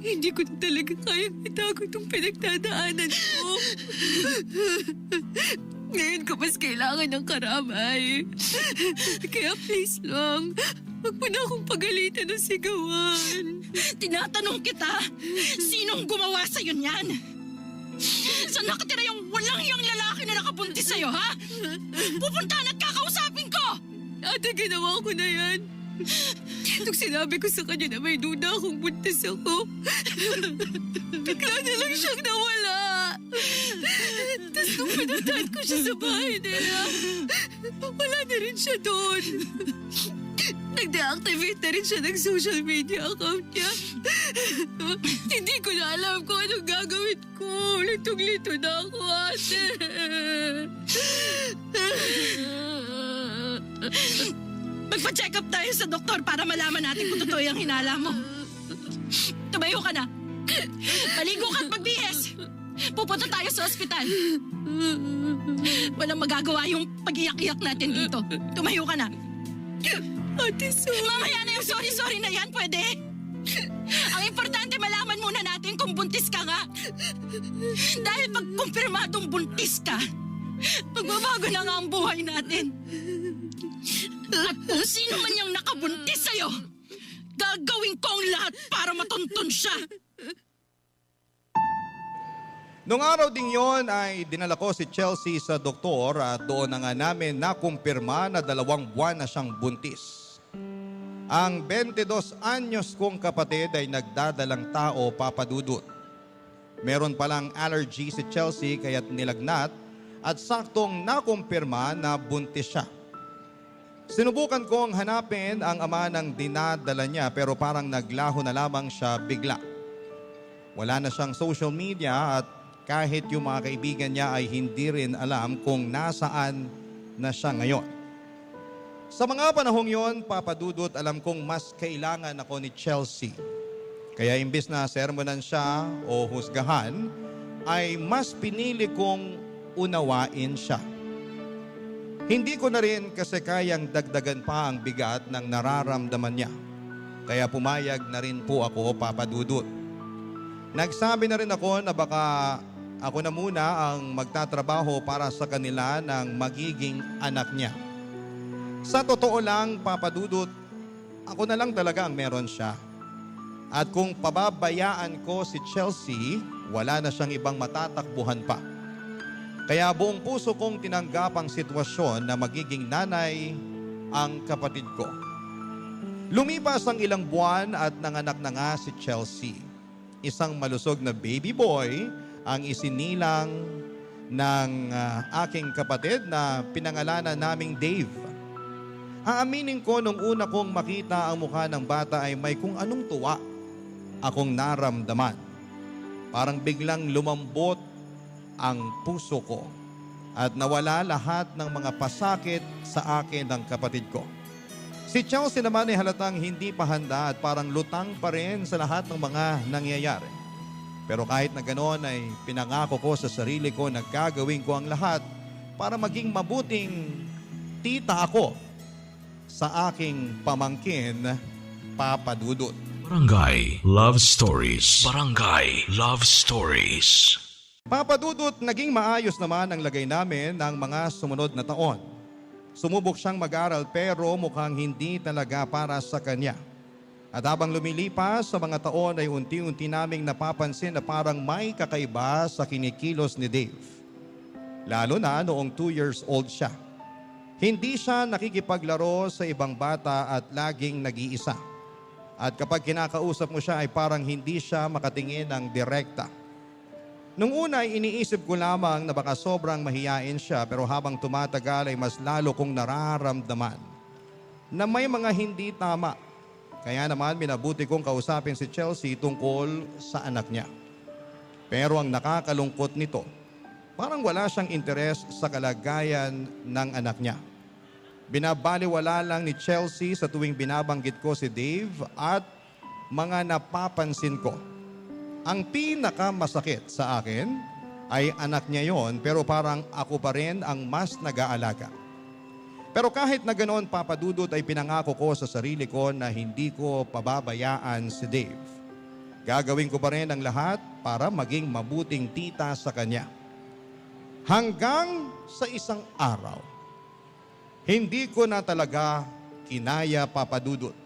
Speaker 6: hindi ko na talaga kayang itago itong pinagdadaanan ko. Ngayon ko mas kailangan ng karamay. Kaya please lang, wag mo na akong pagalitan ng sigawan.
Speaker 4: Tinatanong kita, sinong gumawa sa'yo niyan? Saan nakatira yung walang hiyang lalaki na nakabuntis sa'yo, ha? Pupuntahan at kakausapin ko!
Speaker 6: Ate, ginawa ko na yan. Nung sinabi ko sa kanya na may duda akong buntis ako, bigla na lang siyang nawala. Tapos nung pinuntahan ko siya sa bahay nila, wala na rin siya doon. Nag-deactivate na rin siya ng social media account niya. Hindi ko na alam kung anong gagawin ko. Litong-lito na ako, ate.
Speaker 4: Magpa-check up tayo sa doktor para malaman natin kung totoo yung hinala mo. Tumayo ka na. Maligo ka at magbihis. Pupunta tayo sa ospital. Walang magagawa yung pag-iyak-iyak natin dito. Tumayo ka na.
Speaker 6: Ate, sorry.
Speaker 4: Mamaya na yung sorry-sorry na yan, pwede? Ang importante, malaman muna natin kung buntis ka nga. Dahil pag kumpirmadong buntis ka, magbabago na nga ang buhay natin. At kung sino man yung nakabuntis sa'yo, gagawin ko ang lahat para matuntun siya.
Speaker 3: Noong araw ding yon ay dinala ko si Chelsea sa doktor at doon na nga namin nakumpirma na 2 buwan na siyang buntis. Ang 22 anyos kong kapatid ay nagdadalang tao, Papa Dudut. Meron palang allergy si Chelsea kaya't nilagnat at saktong nakumpirma na buntis siya. Sinubukan kong hanapin ang ama ng dinadala niya pero parang naglaho na lamang siya bigla. Wala na siyang social media at kahit yung mga kaibigan niya ay hindi rin alam kung nasaan na siya ngayon. Sa mga panahong yon, Papa Dudut, alam kong mas kailangan ako ni Chelsea. Kaya imbis na sermonan siya o husgahan, ay mas pinili kong unawain siya. Hindi ko na rin kasi kayang dagdagan pa ang bigat ng nararamdaman niya. Kaya pumayag na rin po ako, Papa Dudut. Nagsabi na rin ako na baka ako na muna ang magtatrabaho para sa kanila ng magiging anak niya. Sa totoo lang, Papa Dudut, ako na lang talaga ang meron siya. At kung pababayaan ko si Chelsea, wala na siyang ibang matatakbuhan pa. Kaya buong puso kong tinanggap ang sitwasyon na magiging nanay ang kapatid ko. Lumipas ang ilang buwan at nanganak na nga si Chelsea. Isang malusog na baby boy ang isinilang ng aking kapatid na pinangalanan naming Dave. Aaminin ko nung una kong makita ang mukha ng bata ay may kung anong tuwa akong naramdaman. Parang biglang lumambot ang puso ko at nawala lahat ng mga pasakit sa akin ng kapatid ko. Si Chelsea naman ay halatang hindi pa handa at parang lutang pa rin sa lahat ng mga nangyayari. Pero kahit na ganoon ay pinangako ko sa sarili ko na gagawin ko ang lahat para maging mabuting tita ako sa aking pamangkin, Papa Dudut.
Speaker 1: Barangay Love Stories. Barangay Love Stories.
Speaker 3: Papa Dudut, naging maayos naman ang lagay namin ng mga sumunod na taon. Sumubok siyang mag-aral pero mukhang hindi talaga para sa kanya. At habang lumilipas sa mga taon ay unti-unti naming napapansin na parang may kakaiba sa kinikilos ni Dave. Lalo na noong 2 years old siya. Hindi siya nakikipaglaro sa ibang bata at laging nag-iisa. At kapag kinakausap mo siya ay parang hindi siya makatingin ng direkta. Nung una ay iniisip ko lamang na baka sobrang mahiyain siya pero habang tumatagal ay mas lalo kong nararamdaman na may mga hindi tama. Kaya naman minabuti kong kausapin si Chelsea tungkol sa anak niya. Pero ang nakakalungkot nito, parang wala siyang interes sa kalagayan ng anak niya. Binabaliwala lang ni Chelsea sa tuwing binabanggit ko si Dave at mga napapansin ko. Ang pinakamasakit sa akin ay anak niya yon pero parang ako pa rin ang mas nag-aalaga. Pero kahit na ganoon, Papa Dudut, ay pinangako ko sa sarili ko na hindi ko pababayaan si Dave. Gagawin ko pa rin ang lahat para maging mabuting tita sa kanya. Hanggang sa isang araw, hindi ko na talaga kinaya, Papa Dudut.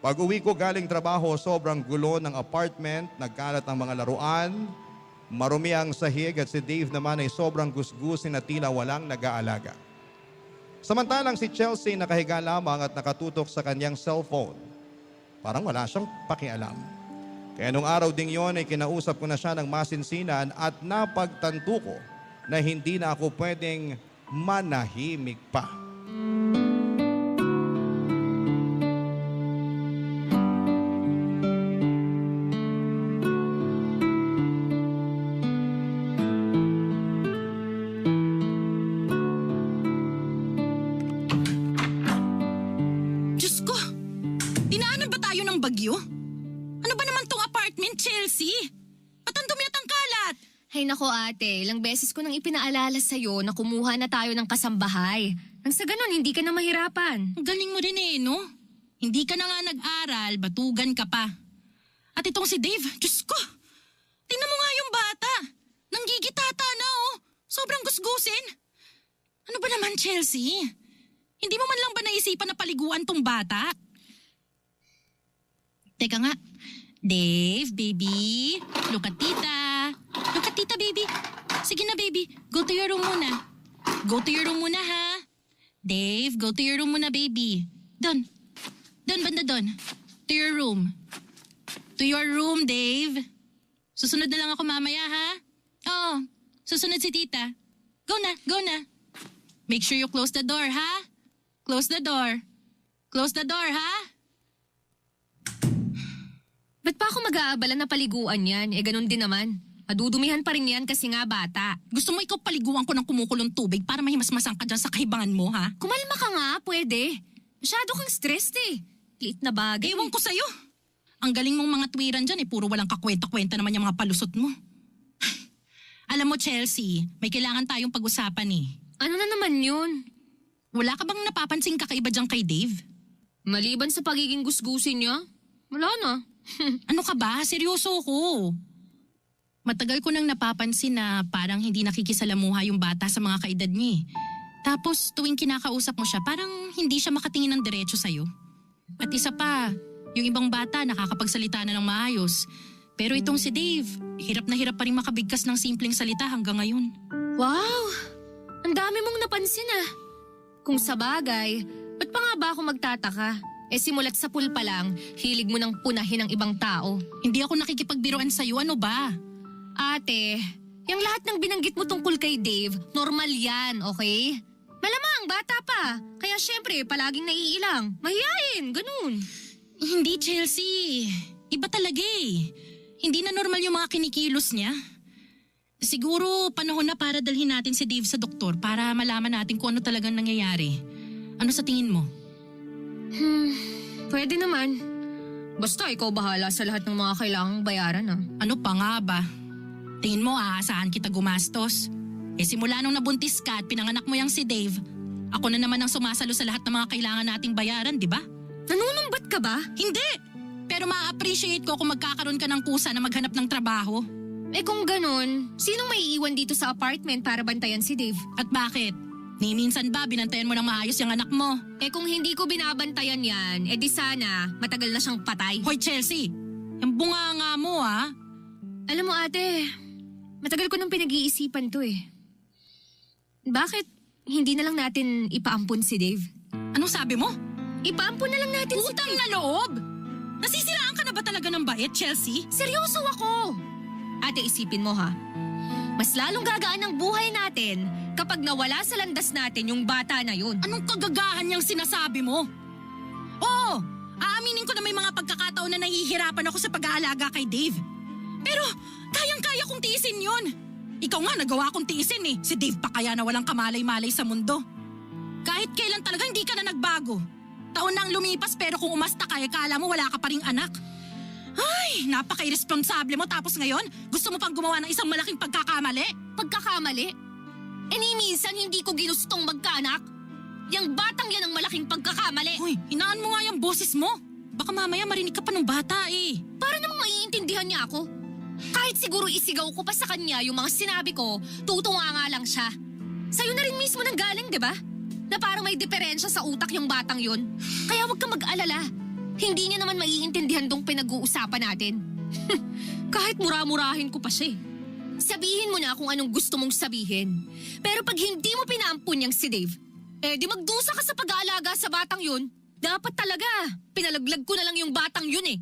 Speaker 3: Pag uwi ko galing trabaho, sobrang gulo ng apartment, nagkalat ang mga laruan, marumi ang sahig at si Dave naman ay sobrang gusgusin na tila walang nag-aalaga. Samantalang si Chelsea nakahiga lamang at nakatutok sa kanyang cellphone. Parang wala siyang pakialam. Kaya nung araw ding yon ay kinausap ko na siya ng masinsinan at napagtanto ko na hindi na ako pwedeng manahimik pa.
Speaker 4: Diyos ko! Dinaanan ba tayo ng bagyo? Ano ba naman tong apartment, Chelsea? Ba't ang dumi at ang kalat?
Speaker 5: Hay nako ate, ilang beses ko nang ipinaalala sa'yo na kumuha na tayo ng kasambahay. Nang sa ganon, hindi ka na mahirapan.
Speaker 4: Ang galing mo rin no? Hindi ka na nga nag-aral, batugan ka pa. At itong si Dave, Diyos ko! Tingnan mo nga yung bata. Nanggigitata na Sobrang gusgusin. Ano ba naman, Chelsea? Hindi mo man lang ba naisipan na paliguan tong bata? Teka nga. Dave, baby. Look at tita. Look at tita, baby. Sige na, baby. Go to your room muna. Go to your room muna, ha? Dave, go to your room muna, baby. Doon. Doon, banda doon. To your room. To your room, Dave. Susunod na lang ako mamaya, ha? Oo. Susunod si tita. Go na, go na. Make sure you close the door, ha? Close the door. Close the door, ha?
Speaker 5: Ba't pa ako mag-aabala na paliguan yan? Ganun din naman. Madudumihan pa rin yan kasi nga bata.
Speaker 4: Gusto mo ikaw paliguan ko ng kumukulong tubig para mahimasmasang ka dyan sa kahibangan mo, ha?
Speaker 5: Kumalma ka nga, pwede. Masyado kang stressed Liit na bagay.
Speaker 4: Ewan ko sa'yo. Ang galing mong mga tuwiran dyan puro walang kakwenta-kwenta naman yung mga palusot mo. Alam mo, Chelsea, may kailangan tayong pag-usapan
Speaker 5: Ano na naman yun?
Speaker 4: Wala ka bang napapansing kakaiba dyan kay Dave?
Speaker 5: Maliban sa pagiging gusgusin niya, wala na.
Speaker 4: Ano ka ba? Seryoso ko. Matagal ko nang napapansin na parang hindi nakikisalamuha yung bata sa mga kaedad niya. Tapos tuwing kinakausap mo siya, parang hindi siya makatingin ng diretso sa'yo. At isa pa, yung ibang bata nakakapagsalita na ng maayos. Pero itong si Dave, hirap na hirap pa rin makabigkas ng simpleng salita hanggang ngayon.
Speaker 5: Wow! Ang dami mong napansin Kung sa bagay, ba't pa nga ba ako magtataka? Simulat sa pool pa lang, hilig mo nang punahin ang ibang tao.
Speaker 4: Hindi ako nakikipagbiruan sa'yo, ano ba?
Speaker 5: Ate, yung lahat ng binanggit mo tungkol kay Dave, normal yan, okay? Malamang, bata pa. Kaya syempre, palaging naiilang. Mahihain, ganun.
Speaker 4: Hindi, Chelsea. Iba talaga Hindi na normal yung mga kinikilos niya. Siguro panahon na para dalhin natin si Dave sa doktor para malaman natin kung ano talagang nangyayari. Ano sa tingin mo?
Speaker 5: Pwede naman. Basta ikaw bahala sa lahat ng mga kailangang bayaran
Speaker 4: Ano pa nga ba? Tingin mo aasahan kita gumastos? Simula nung nabuntis ka at pinanganak mo yang si Dave, ako na naman ang sumasalo sa lahat ng mga kailangan nating bayaran, di ba?
Speaker 5: Nanunumbat ka ba?
Speaker 4: Hindi! Pero ma-appreciate ko kung magkakaroon ka ng kusa na maghanap ng trabaho.
Speaker 5: Kung ganun, sinong may iiwan dito sa apartment para bantayan si Dave?
Speaker 4: At bakit? Ni minsan ba binantayan mo ng maayos yung anak mo?
Speaker 5: Eh kung hindi ko binabantayan yan, di sana matagal na siyang patay.
Speaker 4: Hoy Chelsea, yung bunganga mo
Speaker 5: Alam mo ate, matagal ko nang pinag-iisipan to eh. Bakit hindi na lang natin ipaampun si Dave?
Speaker 4: Anong sabi mo?
Speaker 5: Ipaampun na lang natin si
Speaker 4: Utang
Speaker 5: Dave.
Speaker 4: na loob! Nasisiraan ka na ba talaga ng bait, Chelsea?
Speaker 5: Seryoso ako! Ate, isipin mo ha. Mas lalong gagaan ang buhay natin kapag nawala sa landas natin yung bata na yun.
Speaker 4: Anong kagagahan niyang sinasabi mo? Oo, aaminin ko na may mga pagkakataon na nahihirapan ako sa pag-aalaga kay Dave. Pero kayang-kaya kong tiisin yun. Ikaw nga nagawa kong tiisin eh. Si Dave pa kaya na walang kamalay-malay sa mundo. Kahit kailan talaga hindi ka na nagbago. Taon na ang lumipas pero kung umasta ka, kala mo wala ka pa ring anak. Ay, napaka-irresponsable mo tapos ngayon gusto mo pang gumawa ng isang malaking pagkakamali?
Speaker 5: Pagkakamali? Eh ni minsan hindi ko ginustong magkaanak. Yang batang yan ang malaking pagkakamali.
Speaker 4: Hoy, hinaan mo nga yung boses mo. Baka mamaya marinig ka pa ng bata eh.
Speaker 5: Para namang maiintindihan niya ako. Kahit siguro isigaw ko pa sa kanya yung mga sinabi ko, tutunga nga lang siya. Sa'yo na rin mismo nang galing, di ba? Na parang may diferensya sa utak yung batang yun. Kaya huwag ka mag-alala. Hindi niya naman maiintindihan tong pinag-uusapan natin. Kahit mura-murahin ko pa siya. Sabihin mo na kung anong gusto mong sabihin. Pero pag hindi mo pinaampun yang si Dave, di magdusa ka sa pag-aalaga sa batang yun. Dapat talaga, pinalaglag ko na lang yung batang yun eh.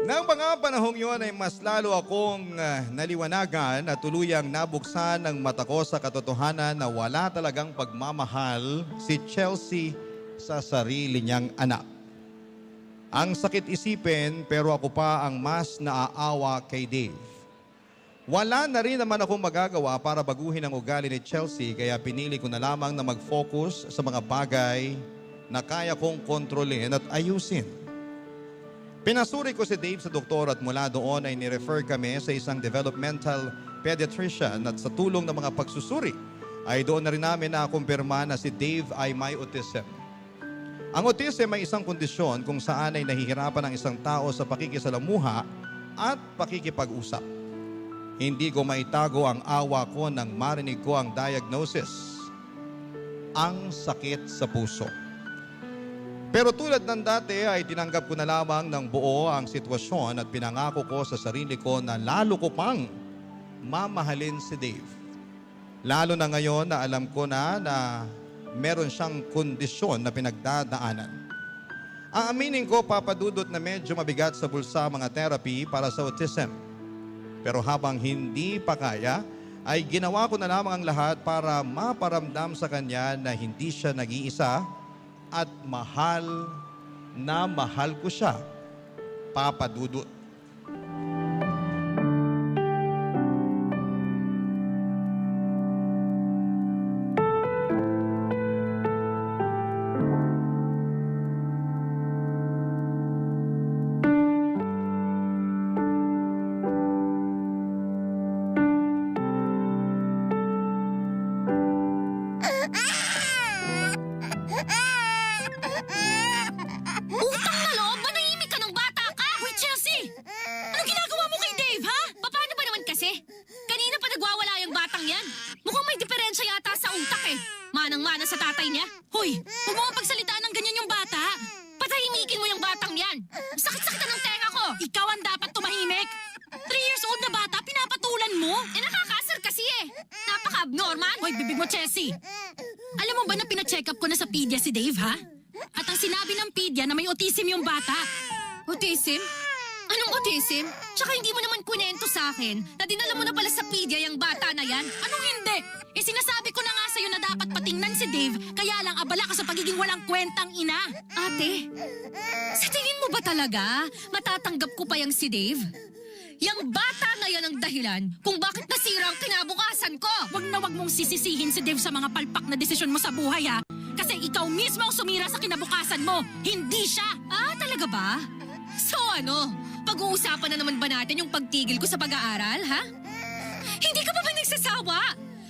Speaker 3: Nang mga panahong yun ay mas lalo akong naliwanagan at tuluyang nabuksan ng mata ko sa katotohanan na wala talagang pagmamahal si Chelsea sa sarili niyang anak. Ang sakit isipin pero ako pa ang mas naaawa kay Dave. Wala na rin naman akong magagawa para baguhin ang ugali ni Chelsea kaya pinili ko na lamang na mag-focus sa mga bagay na kaya kong kontrolin at ayusin. Pinasuri ko si Dave sa doktor at mula doon ay nirefer kami sa isang developmental pediatrician at sa tulong ng mga pagsusuri ay doon na rin namin nakumpirma na si Dave ay may autism. Ang autism ay isang kondisyon kung saan ay nahihirapan ang isang tao sa pakikisalamuha at pakikipag-usap. Hindi ko maitago ang awa ko nang marinig ko ang diagnosis. Ang sakit sa puso. Pero tulad ng dati ay tinanggap ko na lamang ng buo ang sitwasyon at pinangako ko sa sarili ko na lalo ko pang mamahalin si Dave. Lalo na ngayon na alam ko na meron siyang kondisyon na pinagdadaanan. Aaminin ko, Papa Dudut, na medyo mabigat sa bulsa mga therapy para sa autism. Pero habang hindi pa kaya, ay ginawa ko na lamang ang lahat para maparamdam sa kanya na hindi siya nag-iisa at mahal na mahal ko siya, Papa Dudut.
Speaker 5: Utang na loob, manahimik ka ng bata ka!
Speaker 4: Hoy Chelsea! Ano ginagawa mo kay Dave, ha?
Speaker 5: Paano ba naman kasi? Kanina pa nagwawala yung batang yan. Mukhang may diferensya yata sa utak eh. Manang-mana sa tatay niya.
Speaker 4: Hoy, huwag mo nga pagsalitaan ng ganyan yung bata.
Speaker 5: Patahimikin mo yung batang yan. Sakit-sakit ng tenga ko.
Speaker 4: Ikaw ang dapat tumahimik. 3 years old na bata, pinapatulan mo?
Speaker 5: Nakakasar kasi eh. Napaka-abnormal.
Speaker 4: Hoy, bibig mo, Chelsea. Alam mo ba na pina-check up ko na sa pedia si Dave, ha? At ang sinabi ng pedia na may autism yung bata.
Speaker 5: Autism? Anong autism? Tsaka hindi mo naman kunento sa akin na dinala mo na pala sa pedia yung bata na yan.
Speaker 4: Anong hindi? Sinasabi ko na nga sa'yo na dapat patingnan si Dave, kaya lang abala ka sa pagiging walang kwentang ina.
Speaker 5: Ate, sa tingin mo ba talaga matatanggap ko pa yung si Dave? Yang bata na yan ang dahilan kung bakit nasira ang kinabukasan ko.
Speaker 4: Wag na wag mong sisisihin si Dave sa mga palpak na desisyon mo sa buhay, ha? Kasi ikaw mismo ang sumira sa kinabukasan mo, hindi siya.
Speaker 5: Ah, talaga ba? So ano, Napag-uusapan na naman ba natin yung pagtigil ko sa pag-aaral, ha? Hindi ka pa ba nagsasawa?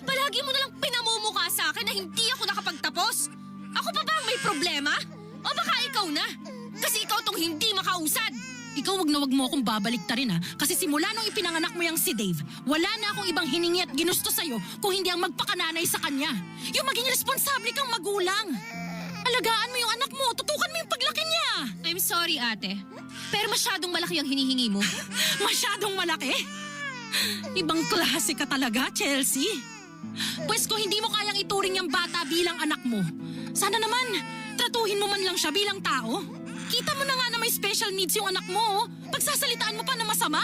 Speaker 5: Palagi mo nalang pinamumukha sa akin na hindi ako nakapagtapos. Ako pa ba ang may problema? O baka ikaw na? Kasi ikaw tong hindi makausad.
Speaker 4: Ikaw wag mo akong babaliktarin ha. Kasi simula nung ipinanganak mo yung si Dave, wala na akong ibang hiningi at ginusto sa'yo kung hindi ang magpakananay sa kanya. Yung maging responsable kang magulang. Alagaan mo yung anak mo, tutukan mo yung paglaki niya.
Speaker 5: I'm sorry, ate. Pero masyadong malaki ang hinihingi mo.
Speaker 4: Masyadong malaki? Ibang klase ka talaga, Chelsea. Pwes kung hindi mo kayang ituring yung bata bilang anak mo, sana naman, tratuhin mo man lang siya bilang tao. Kita mo na nga na may special needs yung anak mo, oh. Pagsasalitaan mo pa na masama.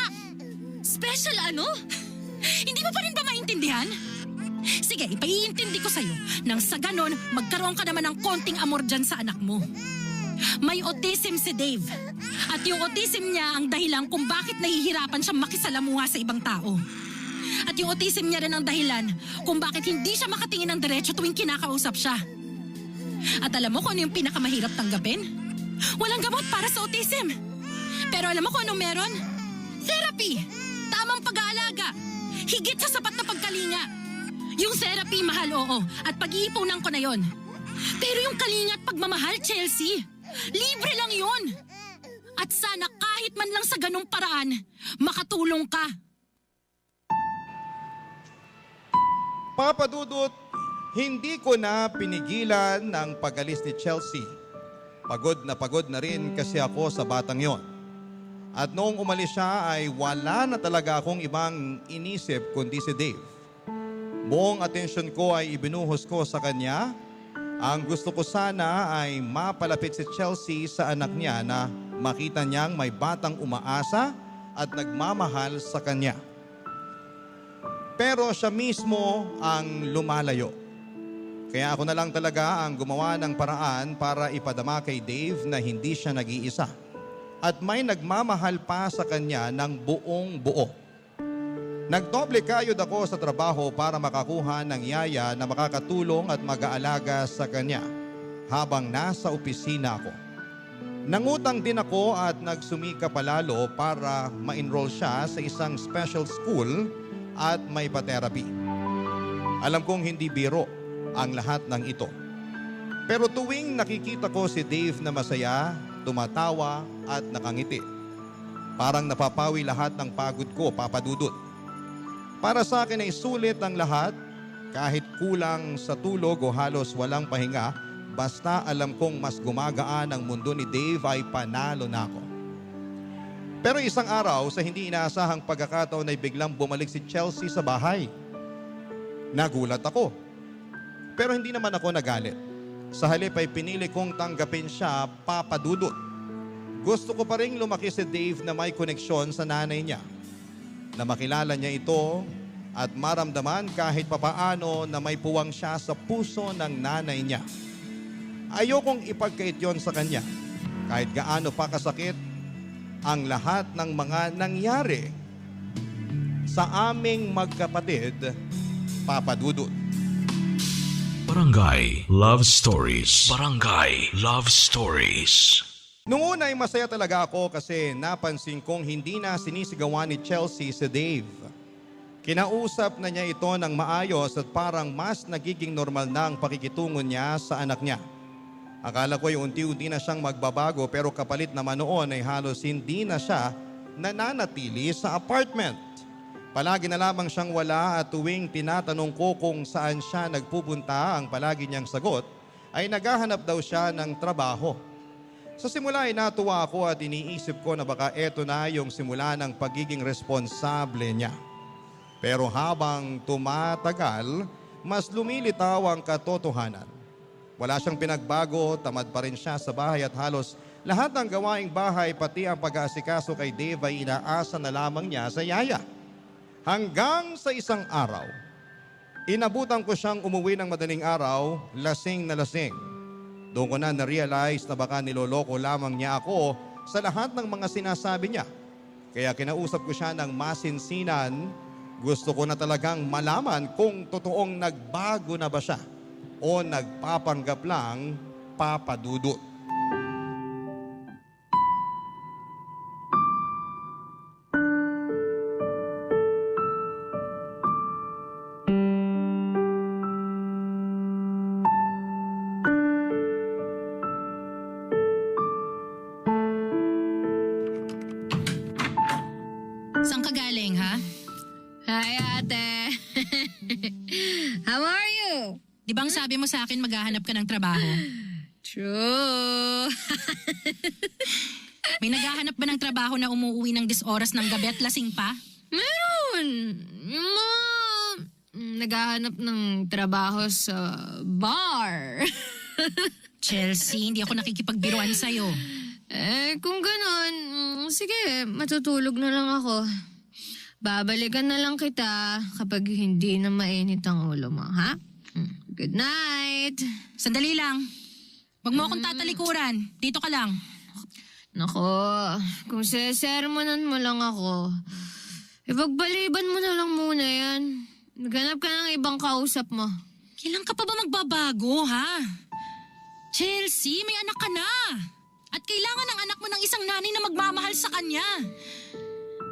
Speaker 5: Special ano?
Speaker 4: Hindi mo pa rin ba maintindihan? Sige, ipaiintindi ko sa'yo nang sa ganon, magkaroon ka naman ng konting amor dyan sa anak mo. May autism si Dave. At yung autism niya ang dahilan kung bakit nahihirapan siyang makisalamuha sa ibang tao. At yung autism niya rin ang dahilan kung bakit hindi siya makatingin ng diretso tuwing kinakausap siya. At alam mo kung ano yung pinakamahirap tanggapin? Walang gamot para sa autism. Pero alam mo kung anong meron? Therapy! Tamang pag-aalaga! Higit sa sapat na pagkalinga! Yung therapy, mahal, oo. At pag-iipunan ko na yon. Pero yung kalinga at pagmamahal, Chelsea, libre lang yon. At sana kahit man lang sa ganung paraan, makatulong ka.
Speaker 3: Papa Dudut, hindi ko na pinigilan ang pag-alis ni Chelsea. Pagod na rin kasi ako sa batang yon. At noong umalis siya ay wala na talaga akong ibang inisip kundi si Dave. Buong atensyon ko ay ibinuhos ko sa kanya. Ang gusto ko sana ay mapalapit si Chelsea sa anak niya na makita niyang may batang umaasa at nagmamahal sa kanya. Pero siya mismo ang lumalayo. Kaya ako na lang talaga ang gumawa ng paraan para ipadama kay Dave na hindi siya nag-iisa. At may nagmamahal pa sa kanya ng buong buo. Nagdoble kayod ako sa trabaho para makakuha ng yaya na makakatulong at mag-aalaga sa kanya habang nasa opisina ako. Nangutang din ako at nagsumika palalo para ma-enroll siya sa isang special school at may pa-therapy. Alam kong hindi biro ang lahat ng ito. Pero tuwing nakikita ko si Dave na masaya, tumatawa at nakangiti, parang napapawi lahat ng pagod ko, Papa Dudut. Para sa akin ay sulit ang lahat, kahit kulang sa tulog o halos walang pahinga, basta alam kong mas gumagaan ang mundo ni Dave ay panalo na ako. Pero isang araw sa hindi inaasahang pagkakataon ay biglang bumalik si Chelsea sa bahay. Nagulat ako. Pero hindi naman ako nagalit. Sa halip ay pinili kong tanggapin siya, Papa Dudut. Gusto ko pa rin lumaki si Dave na may koneksyon sa nanay niya. Na makilala niya ito at maramdaman kahit papaano na may puwang siya sa puso ng nanay niya. Ayokong ipagkait yon sa kanya. Kahit gaano pa kasakit ang lahat ng mga nangyari sa aming magkapatid, Papa Dudut.
Speaker 1: Barangay Love Stories. Barangay Love Stories.
Speaker 3: Noong una ay masaya talaga ako kasi napansin kong hindi na sinisigawan ni Chelsea si Dave. Kinausap na niya ito ng maayos at parang mas nagiging normal na ang pakikitungo niya sa anak niya. Akala ko ay unti-unti na siyang magbabago pero kapalit naman noon ay halos hindi na siya nananatili sa apartment. Palagi na lamang siyang wala at tuwing tinatanong ko kung saan siya nagpupunta, ang palagi niyang sagot ay naghahanap daw siya ng trabaho. Sa simula ay natuwa ako at iniisip ko na baka eto na yung simula ng pagiging responsable niya. Pero habang tumatagal, mas lumilitaw ang katotohanan. Wala siyang pinagbago, tamad pa rin siya sa bahay at halos lahat ng gawaing bahay pati ang pag-aasikaso kay Dave ay inaasa na lamang niya sa yaya. Hanggang sa isang araw, inabutan ko siyang umuwi ng madaling araw, lasing na lasing. Doon ko na na-realize na baka niloloko lamang niya ako sa lahat ng mga sinasabi niya. Kaya kinausap ko siya ng masinsinan. Gusto ko na talagang malaman kung totoong nagbago na ba siya o nagpapanggap lang, Papa Dudut.
Speaker 5: Hi, ate. How are you?
Speaker 4: Di bang sabi mo sa akin maghahanap ka ng trabaho?
Speaker 5: True.
Speaker 4: May naghahanap ba ng trabaho na umuwi ng 10 oras ng gabi at lasing pa?
Speaker 5: Meron. Yung mga naghahanap ng trabaho sa bar.
Speaker 4: Chelsea, hindi ako nakikipagbiruan sa'yo.
Speaker 5: Kung ganon, sige, matutulog na lang ako. Babalikan na lang kita kapag hindi na mainit ang ulo mo, ha? Good night.
Speaker 4: Sandali lang. Huwag mo akong tatalikuran. Dito ka lang.
Speaker 5: Nako, kung sesermonan mo lang ako, ipagbaliban mo na lang muna yan. Naghanap ka ng ibang kausap mo.
Speaker 4: Kailan ka pa ba magbabago, ha? Chelsea, may anak ka na. At kailangan ng anak mo ng isang nanay na magmamahal sa kanya.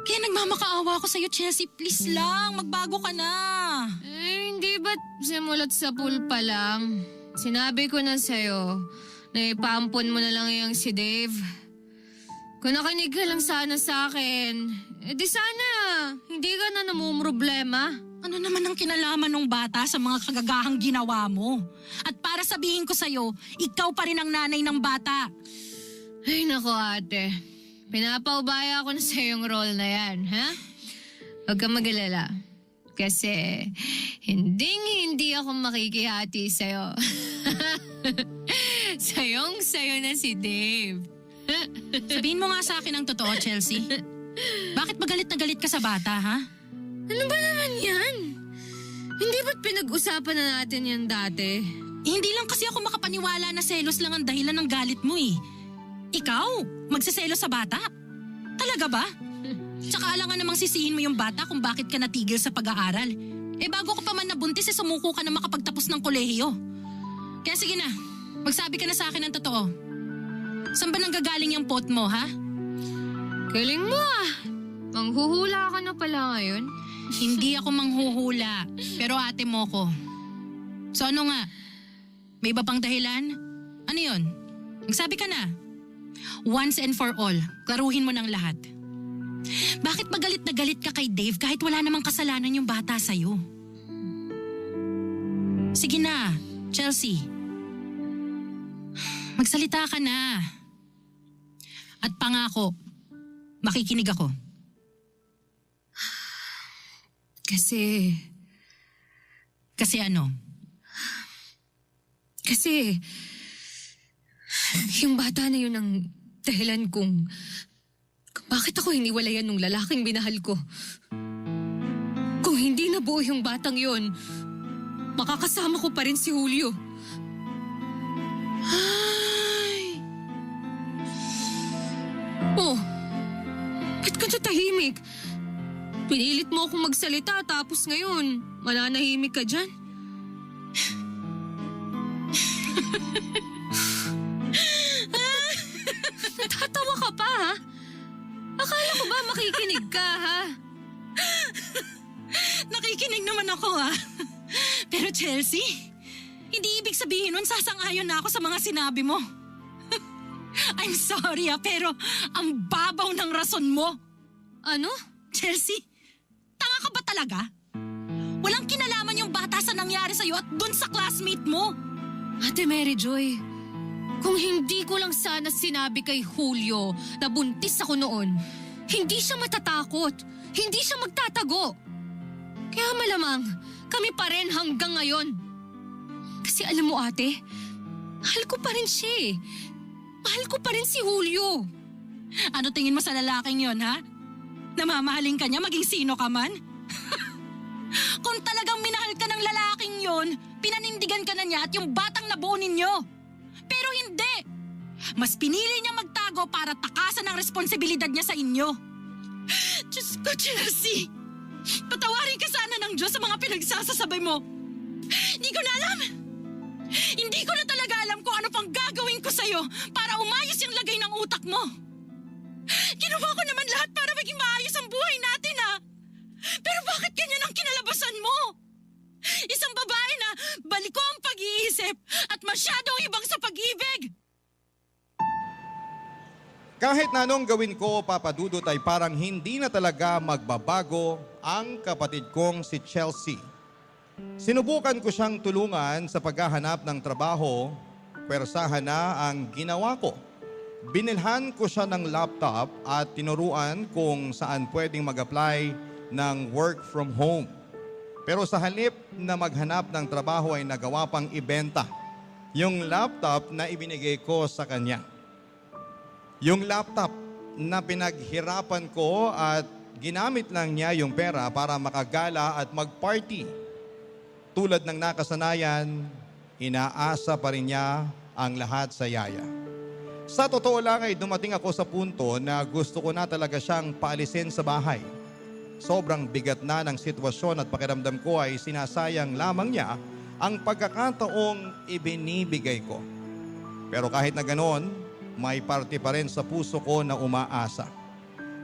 Speaker 4: Kaya nagmamakaawa ako sa'yo, Chelsea. Please lang, magbago ka na.
Speaker 5: Hindi ba't simulat sa pool pa lang? Sinabi ko na sa'yo na ipampon mo na lang yung si Dave. Kung nakinig ka lang sana sa akin, di sana hindi ka na namumroblema.
Speaker 4: Ano naman ang kinalaman ng bata sa mga kagagahang ginawa mo? At para sabihin ko sa'yo, ikaw pa rin ang nanay ng bata.
Speaker 5: Ay nako ate, pinapaubaya ko na sa yung role na yan, ha? Huwag kang mag-alala. Kasi hindi ako makikihati sa'yo. Sayong-sayo na si Dave.
Speaker 4: Sabihin mo nga sa akin ang totoo, Chelsea. Bakit ba galit na galit ka sa bata, ha?
Speaker 5: Ano ba naman yan? Hindi ba't pinag-usapan na natin yan dati?
Speaker 4: Hindi lang kasi ako makapaniwala na selos lang ang dahilan ng galit mo eh. Ikaw, magsiselos sa bata? Talaga ba? Tsaka alangan namang sisihin mo yung bata kung bakit ka natigil sa pag-aaral. Bago ka pa man nabuntis, sumuko ka na makapagtapos ng kolehiyo. Kaya sige na, magsabi ka na sa akin ng totoo. Saan ba nanggagaling yung pot mo, ha?
Speaker 5: Galing mo ah. Manghuhula ka na pala ngayon.
Speaker 4: Hindi ako manghuhula, pero ate mo ko. So ano nga? May iba pang dahilan? Ano yun? Magsabi ka na. Once and for all, klaruhin mo ng lahat. Bakit ba galit na galit ka kay Dave kahit wala namang kasalanan yung bata sa'yo? Sige na, Chelsea. Magsalita ka na. At pangako, makikinig ako.
Speaker 5: Kasi ano? Kasi yung bata na yun ang dahilan kung bakit ako hiniwalayan nung lalaking binahal ko. Kung hindi nabuo yung batang yun, makakasama ko pa rin si Julio. Ay! Oh, ba't ka natahimik? Pinilit mo akong magsalita tapos ngayon, mananahimik ka dyan? Natatawa ka pa, ha? Akala ko ba makikinig ka, ha?
Speaker 4: Nakikinig naman ako, ha? Pero Chelsea, hindi ibig sabihin nun sasang-ayon na ako sa mga sinabi mo. I'm sorry, ha, pero ang babaw ng rason mo.
Speaker 5: Ano?
Speaker 4: Chelsea, tanga ka ba talaga? Walang kinalaman yung bata sa nangyari sa'yo at dun sa classmate mo.
Speaker 5: Ate Mary Joy, kung hindi ko lang sana sinabi kay Julio na buntis ako noon, hindi siya matatakot, hindi siya magtatago. Kaya malamang, kami pa rin hanggang ngayon. Kasi alam mo ate, mahal ko pa rin siya eh. Mahal ko pa rin si Julio.
Speaker 4: Ano tingin mo sa lalaking yon, ha? Namamahalin ka niya maging sino ka man? Kung talagang minahal ka ng lalaking yon, pinanindigan ka na niya at yung batang nabuo ninyo. Pero hindi! Mas pinili niya magtago para takasan ang responsibilidad niya sa inyo. Diyos ko, Chelsea! Patawarin ka sana ng Diyos sa mga pinagsasasabay mo. Hindi ko na alam! Hindi ko na talaga alam kung ano pang gagawin ko sa'yo para umayos yung lagay ng utak mo. Ginawa ko naman lahat para maging maayos ang buhay natin, ha? Pero bakit ganyan ang kinalabasan mo? Isang babae na baliko ang pag-iisip at masyadong ibang sa pag-ibig.
Speaker 3: Kahit na anong gawin ko, Papa Dudut, ay parang hindi na talaga magbabago ang kapatid kong si Chelsea. Sinubukan ko siyang tulungan sa paghahanap ng trabaho, pwersahan na ang ginawa ko. Binilhan ko siya ng laptop at tinuruan kung saan pwedeng mag-apply ng work from home. Pero sa halip na maghanap ng trabaho ay nagawa pang ibenta yung laptop na ibinigay ko sa kanya. Yung laptop na pinaghirapan ko at ginamit lang niya yung pera para makagala at mag-party. Tulad ng nakasanayan, inaasa pa rin niya ang lahat sa yaya. Sa totoo lang ay dumating ako sa punto na gusto ko na talaga siyang paalisin sa bahay. Sobrang bigat na ng sitwasyon at pakiramdam ko ay sinasayang lamang niya ang pagkakataong ibinibigay ko. Pero kahit na ganoon, may parte pa rin sa puso ko na umaasa.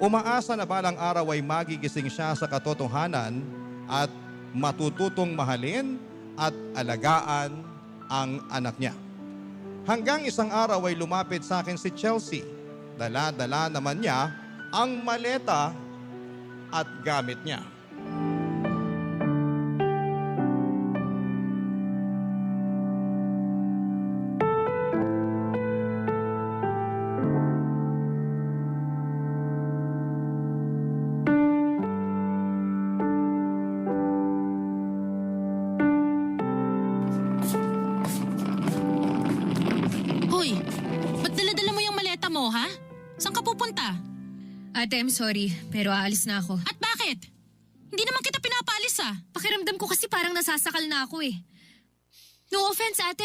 Speaker 3: Umaasa na balang araw ay magigising siya sa katotohanan at matututong mahalin at alagaan ang anak niya. Hanggang isang araw ay lumapit sa akin si Chelsea. Dala-dala naman niya ang maleta at gamit niya.
Speaker 4: Hoy, ba't dala-dala mo yung maleta mo, ha? Saan ka pupunta?
Speaker 5: Ate, I'm sorry, pero aalis na ako.
Speaker 4: At bakit? Hindi naman kita pinapaalis, ah.
Speaker 5: Pakiramdam ko kasi parang nasasakal na ako eh. No offense, ate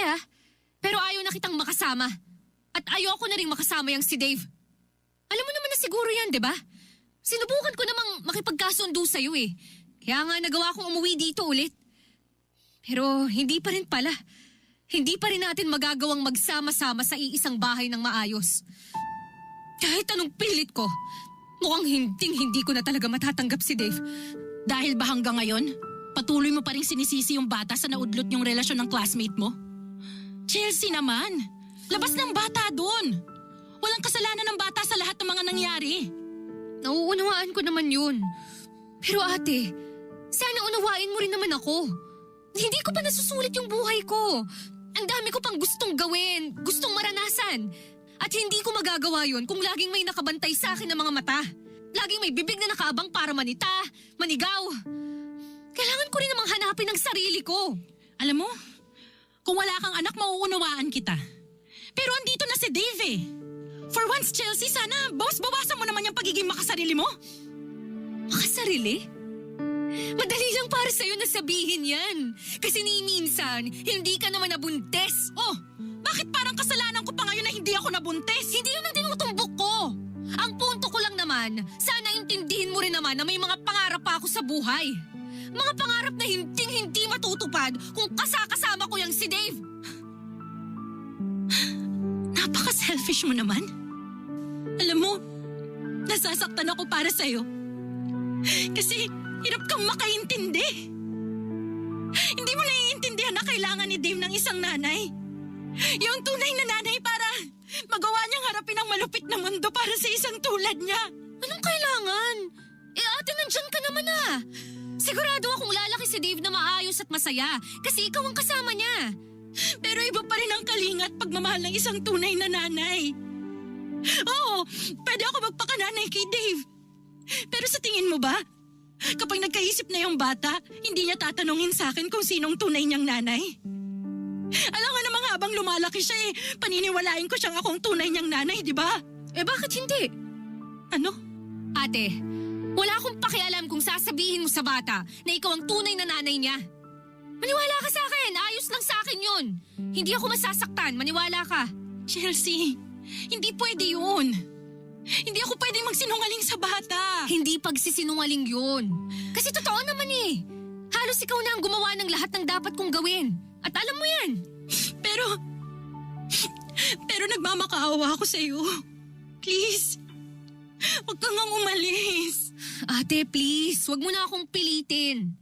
Speaker 5: pero ayaw na kitang makasama. At ayoko na rin makasama yung si Dave. Alam mo naman na siguro yan, di ba? Sinubukan ko namang makipagkasundo sa'yo eh. Kaya nga nagawa kong umuwi dito ulit. Pero hindi pa rin pala. Hindi pa rin natin magagawang magsama-sama sa iisang bahay ng maayos. Kahit anong pilit ko, mukhang hindi ko na talaga matatanggap si Dave.
Speaker 4: Dahil ba hanggang ngayon, patuloy mo pa rin sinisisi yung bata sa naudlot yung relasyon ng classmate mo? Chelsea naman, labas ng bata doon. Walang kasalanan ng bata sa lahat ng mga nangyari.
Speaker 5: Nauunawaan ko naman yun. Pero ate, sana unawain mo rin naman ako. Hindi ko pa nasusulit yung buhay ko. Ang dami ko pang gustong gawin, gustong maranasan. At hindi ko magagawa yun kung laging may nakabantay sa akin ng mga mata. Laging may bibig na nakaabang para manita, manigaw. Kailangan ko rin namang hanapin ang sarili ko.
Speaker 4: Alam mo, kung wala kang anak, mauunawaan kita. Pero andito na si Dave eh. For once, Chelsea, sana bawas-bawasan mo naman yung pagiging makasarili mo.
Speaker 5: Makasarili? Madali lang para sa'yo na sabihin yan. Kasi ni minsan, hindi ka naman nabuntes.
Speaker 4: Oh, bakit parang kasalanan ko pa ngayon na hindi ako nabuntes?
Speaker 5: Hindi yun ang tinutumbok ko. Ang punto ko lang naman, sana intindihin mo rin naman na may mga pangarap pa ako sa buhay. Mga pangarap na hindi matutupad kung kasama ko yung si Dave.
Speaker 4: Napaka-selfish mo naman. Alam mo, nasasaktan ako para sa'yo. Kasi hirap kang makaintindi. Hindi mo naiintindihan na kailangan ni Dave ng isang nanay. Yung tunay na nanay para magawa niyang harapin ang malupit na mundo para sa isang tulad niya.
Speaker 5: Anong kailangan? Ate, nandyan ka naman Sigurado akong lalaki si Dave na maayos at masaya kasi ikaw ang kasama niya.
Speaker 4: Pero iba pa rin ang kalinga at pagmamahal ng isang tunay na nanay. Oo, pwede ako magpakananay kay Dave. Pero sa tingin mo ba, kapag nagkaisip na yung bata, hindi niya tatanungin sa akin kung sinong tunay niyang nanay? Alam nga namang habang lumalaki siya paniniwalain ko siyang akong tunay niyang nanay, di ba?
Speaker 5: Bakit hindi?
Speaker 4: Ano?
Speaker 5: Ate, wala akong pakialam kung sasabihin mo sa bata na ikaw ang tunay na nanay niya. Maniwala ka sa akin, ayos lang sa akin yun. Hindi ako masasaktan, maniwala ka.
Speaker 4: Chelsea, hindi pwede yun. Hindi ako pwedeng magsinungaling sa bata.
Speaker 5: Hindi pagsisinungaling yun. Kasi totoo naman Halos ikaw na ang gumawa ng lahat ng dapat kong gawin. At alam mo yan.
Speaker 4: Pero nagmamakaawa ako sa'yo. Please, huwag kang ngang umalis.
Speaker 5: Ate, please, wag mo na akong pilitin.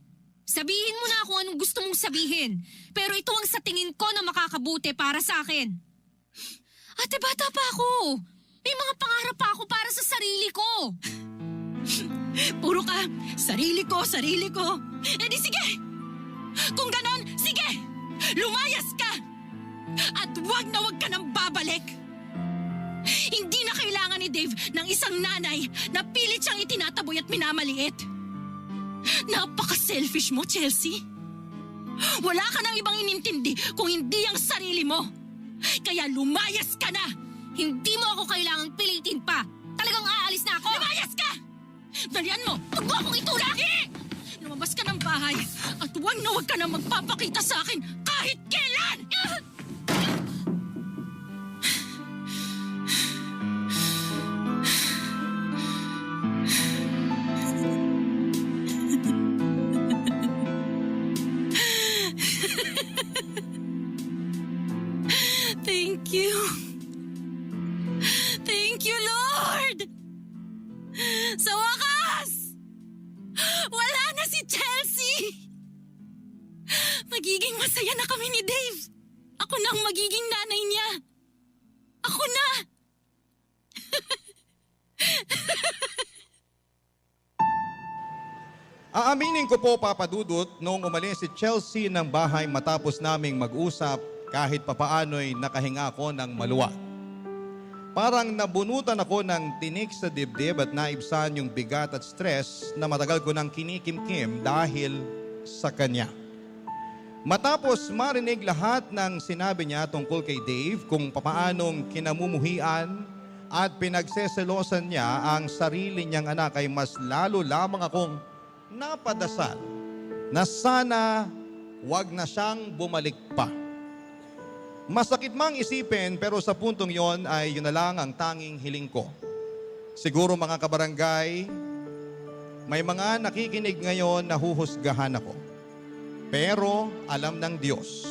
Speaker 5: Sabihin mo na kung anong gusto mong sabihin. Pero ito ang sa tingin ko na makakabuti para sa akin. Ate, bata pa ako. May mga pangarap pa ako para sa sarili ko.
Speaker 4: Puro ka, sarili ko, sarili ko. Eh di sige! Kung ganon, sige! Lumayas ka! At wag na wag ka nang babalik! Hindi na kailangan ni Dave ng isang nanay na pilit siyang itinataboy at minamaliit. Napaka-selfish mo, Chelsea. Wala ka nang ibang inintindi kung hindi ang sarili mo. Kaya lumayas ka na!
Speaker 5: Hindi mo ako kailangang pilitin pa. Talagang aalis na ako.
Speaker 4: Lumayas ka! Dalian mo! Huwag mo akong itulak! Lumabas ka ng bahay at wag na wag ka na magpapakita sa akin kahit kailan! Thank you. Thank you, Lord! Sa wakas! Wala na si Chelsea! Magiging masaya na kami ni Dave. Ako na ang magiging nanay niya. Ako na!
Speaker 3: Aaminin ko po, Papa Dudut, noong umalis si Chelsea ng bahay matapos naming mag-usap, kahit papaano'y nakahinga ako ng maluwa. Parang nabunutan ako ng tinik sa dibdib at naibsan yung bigat at stress na matagal ko nang kinikimkim dahil sa kanya. Matapos marinig lahat ng sinabi niya tungkol kay Dave kung papaanong kinamumuhian at pinagseselosan niya ang sarili niyang anak, ay mas lalo lamang akong napadasal na sana wag na siyang bumalik pa. Masakit mang isipin, pero sa puntong yon ay yun na lang ang tanging hiling ko. Siguro mga kabarangay, may mga nakikinig ngayon na huhusgahan ako. Pero alam ng Diyos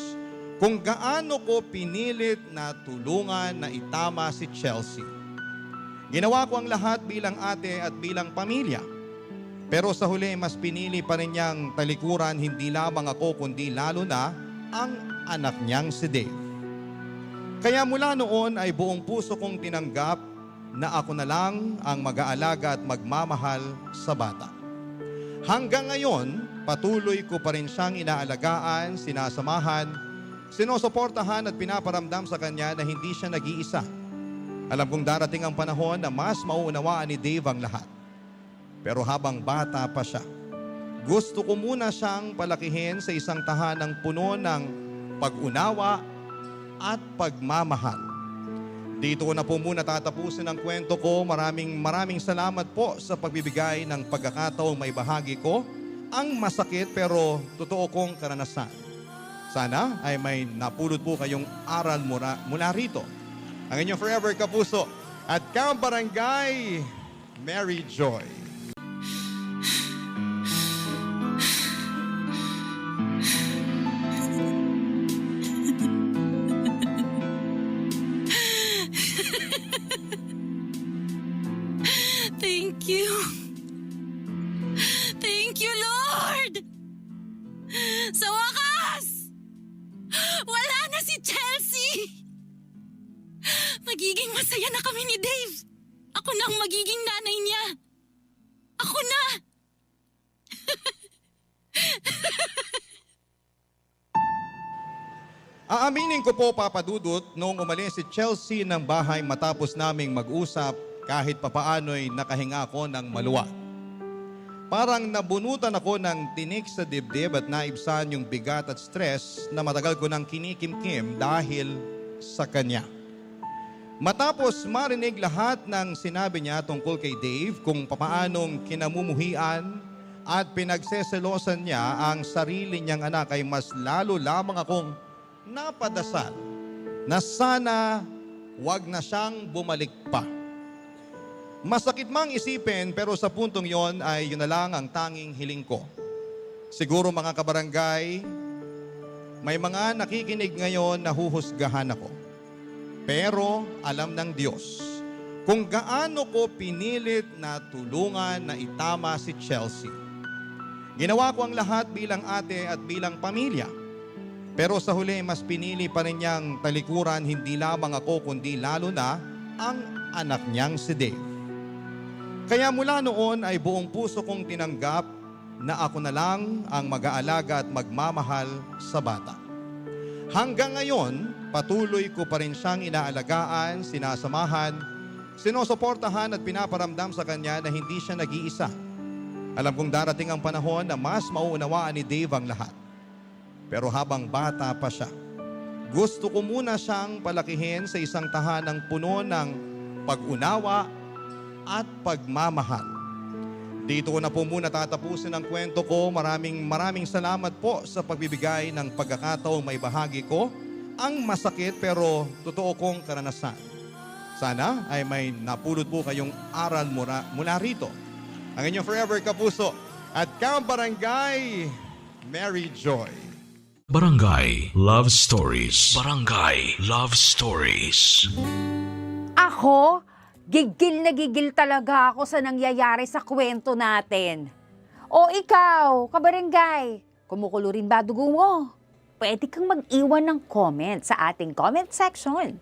Speaker 3: kung gaano ko pinilit na tulungan na itama si Chelsea. Ginawa ko ang lahat bilang ate at bilang pamilya. Pero sa huli, mas pinili pa rin niyang talikuran hindi lamang ako kundi lalo na ang anak niyang si Dave. Kaya mula noon ay buong puso kong tinanggap na ako na lang ang mag-aalaga at magmamahal sa bata. Hanggang ngayon, patuloy ko pa rin siyang inaalagaan, sinasamahan, sinusuportahan at pinaparamdam sa kanya na hindi siya nag-iisa. Alam kong darating ang panahon na mas mauunawaan ni Dave ang lahat. Pero habang bata pa siya, gusto ko muna siyang palakihin sa isang tahanang puno ng pag-unawa at pagmamahal. Dito ko na po muna tatapusin ang kwento ko. Maraming salamat po sa pagbibigay ng pagkakataong may bahagi ko ang masakit pero totoo kong karanasan. Sana ay may napulot po kayong aral mula rito. Ang inyong forever kapuso at kabarangay, Mary Joy.
Speaker 4: Thank you. Thank you, Lord! Sa wakas! Wala na si Chelsea! Magiging masaya na kami ni Dave. Ako na ang magiging nanay niya. Ako na!
Speaker 3: Aaminin ko po, Papa Dudut, noong umalis si Chelsea ng bahay matapos naming mag-usap, kahit papaano'y nakahinga ako ng maluwa. Parang nabunutan ako ng tinik sa dibdib at naibsan yung bigat at stress na matagal ko nang kinikimkim dahil sa kanya. Matapos marinig lahat ng sinabi niya tungkol kay Dave kung papaanong kinamumuhian at pinagseselosan niya ang sarili niyang anak, ay mas lalo lamang akong napadasal na sana wag na siyang bumalik pa. Masakit mang isipin, pero sa puntong yon ay yun na lang ang tanging hiling ko. Siguro mga kabarangay, may mga nakikinig ngayon na huhusgahan ako. Pero alam ng Diyos kung gaano ko pinilit na tulungan na itama si Chelsea. Ginawa ko ang lahat bilang ate at bilang pamilya. Pero sa huli, mas pinili pa rin niyang talikuran hindi lamang ako kundi lalo na ang anak niyang si Dave. Kaya mula noon ay buong puso kong tinanggap na ako na lang ang mag-aalaga at magmamahal sa bata. Hanggang ngayon, patuloy ko pa rin siyang inaalagaan, sinasamahan, sinusuportahan at pinaparamdam sa kanya na hindi siya nag-iisa. Alam kong darating ang panahon na mas mauunawaan ni Dave ang lahat. Pero habang bata pa siya, gusto ko muna siyang palakihin sa isang tahanang puno ng pag-unawa at pagmamahal. Dito ko na po muna tatapusin ang kwento ko. Maraming salamat po sa pagbibigay ng pagkakataong may bahagi ko ang masakit pero totoo kong karanasan. Sana ay may napulot po kayong aral mula rito. Ang inyong forever kapuso at kabarangay, Mary Joy.
Speaker 1: Barangay Love Stories. Barangay Love Stories.
Speaker 7: Ako, gigil na gigil talaga ako sa nangyayari sa kwento natin. O ikaw, kabarangay, kumukulo rin ba dugo mo? Pwede kang mag-iwan ng comment sa ating comment section.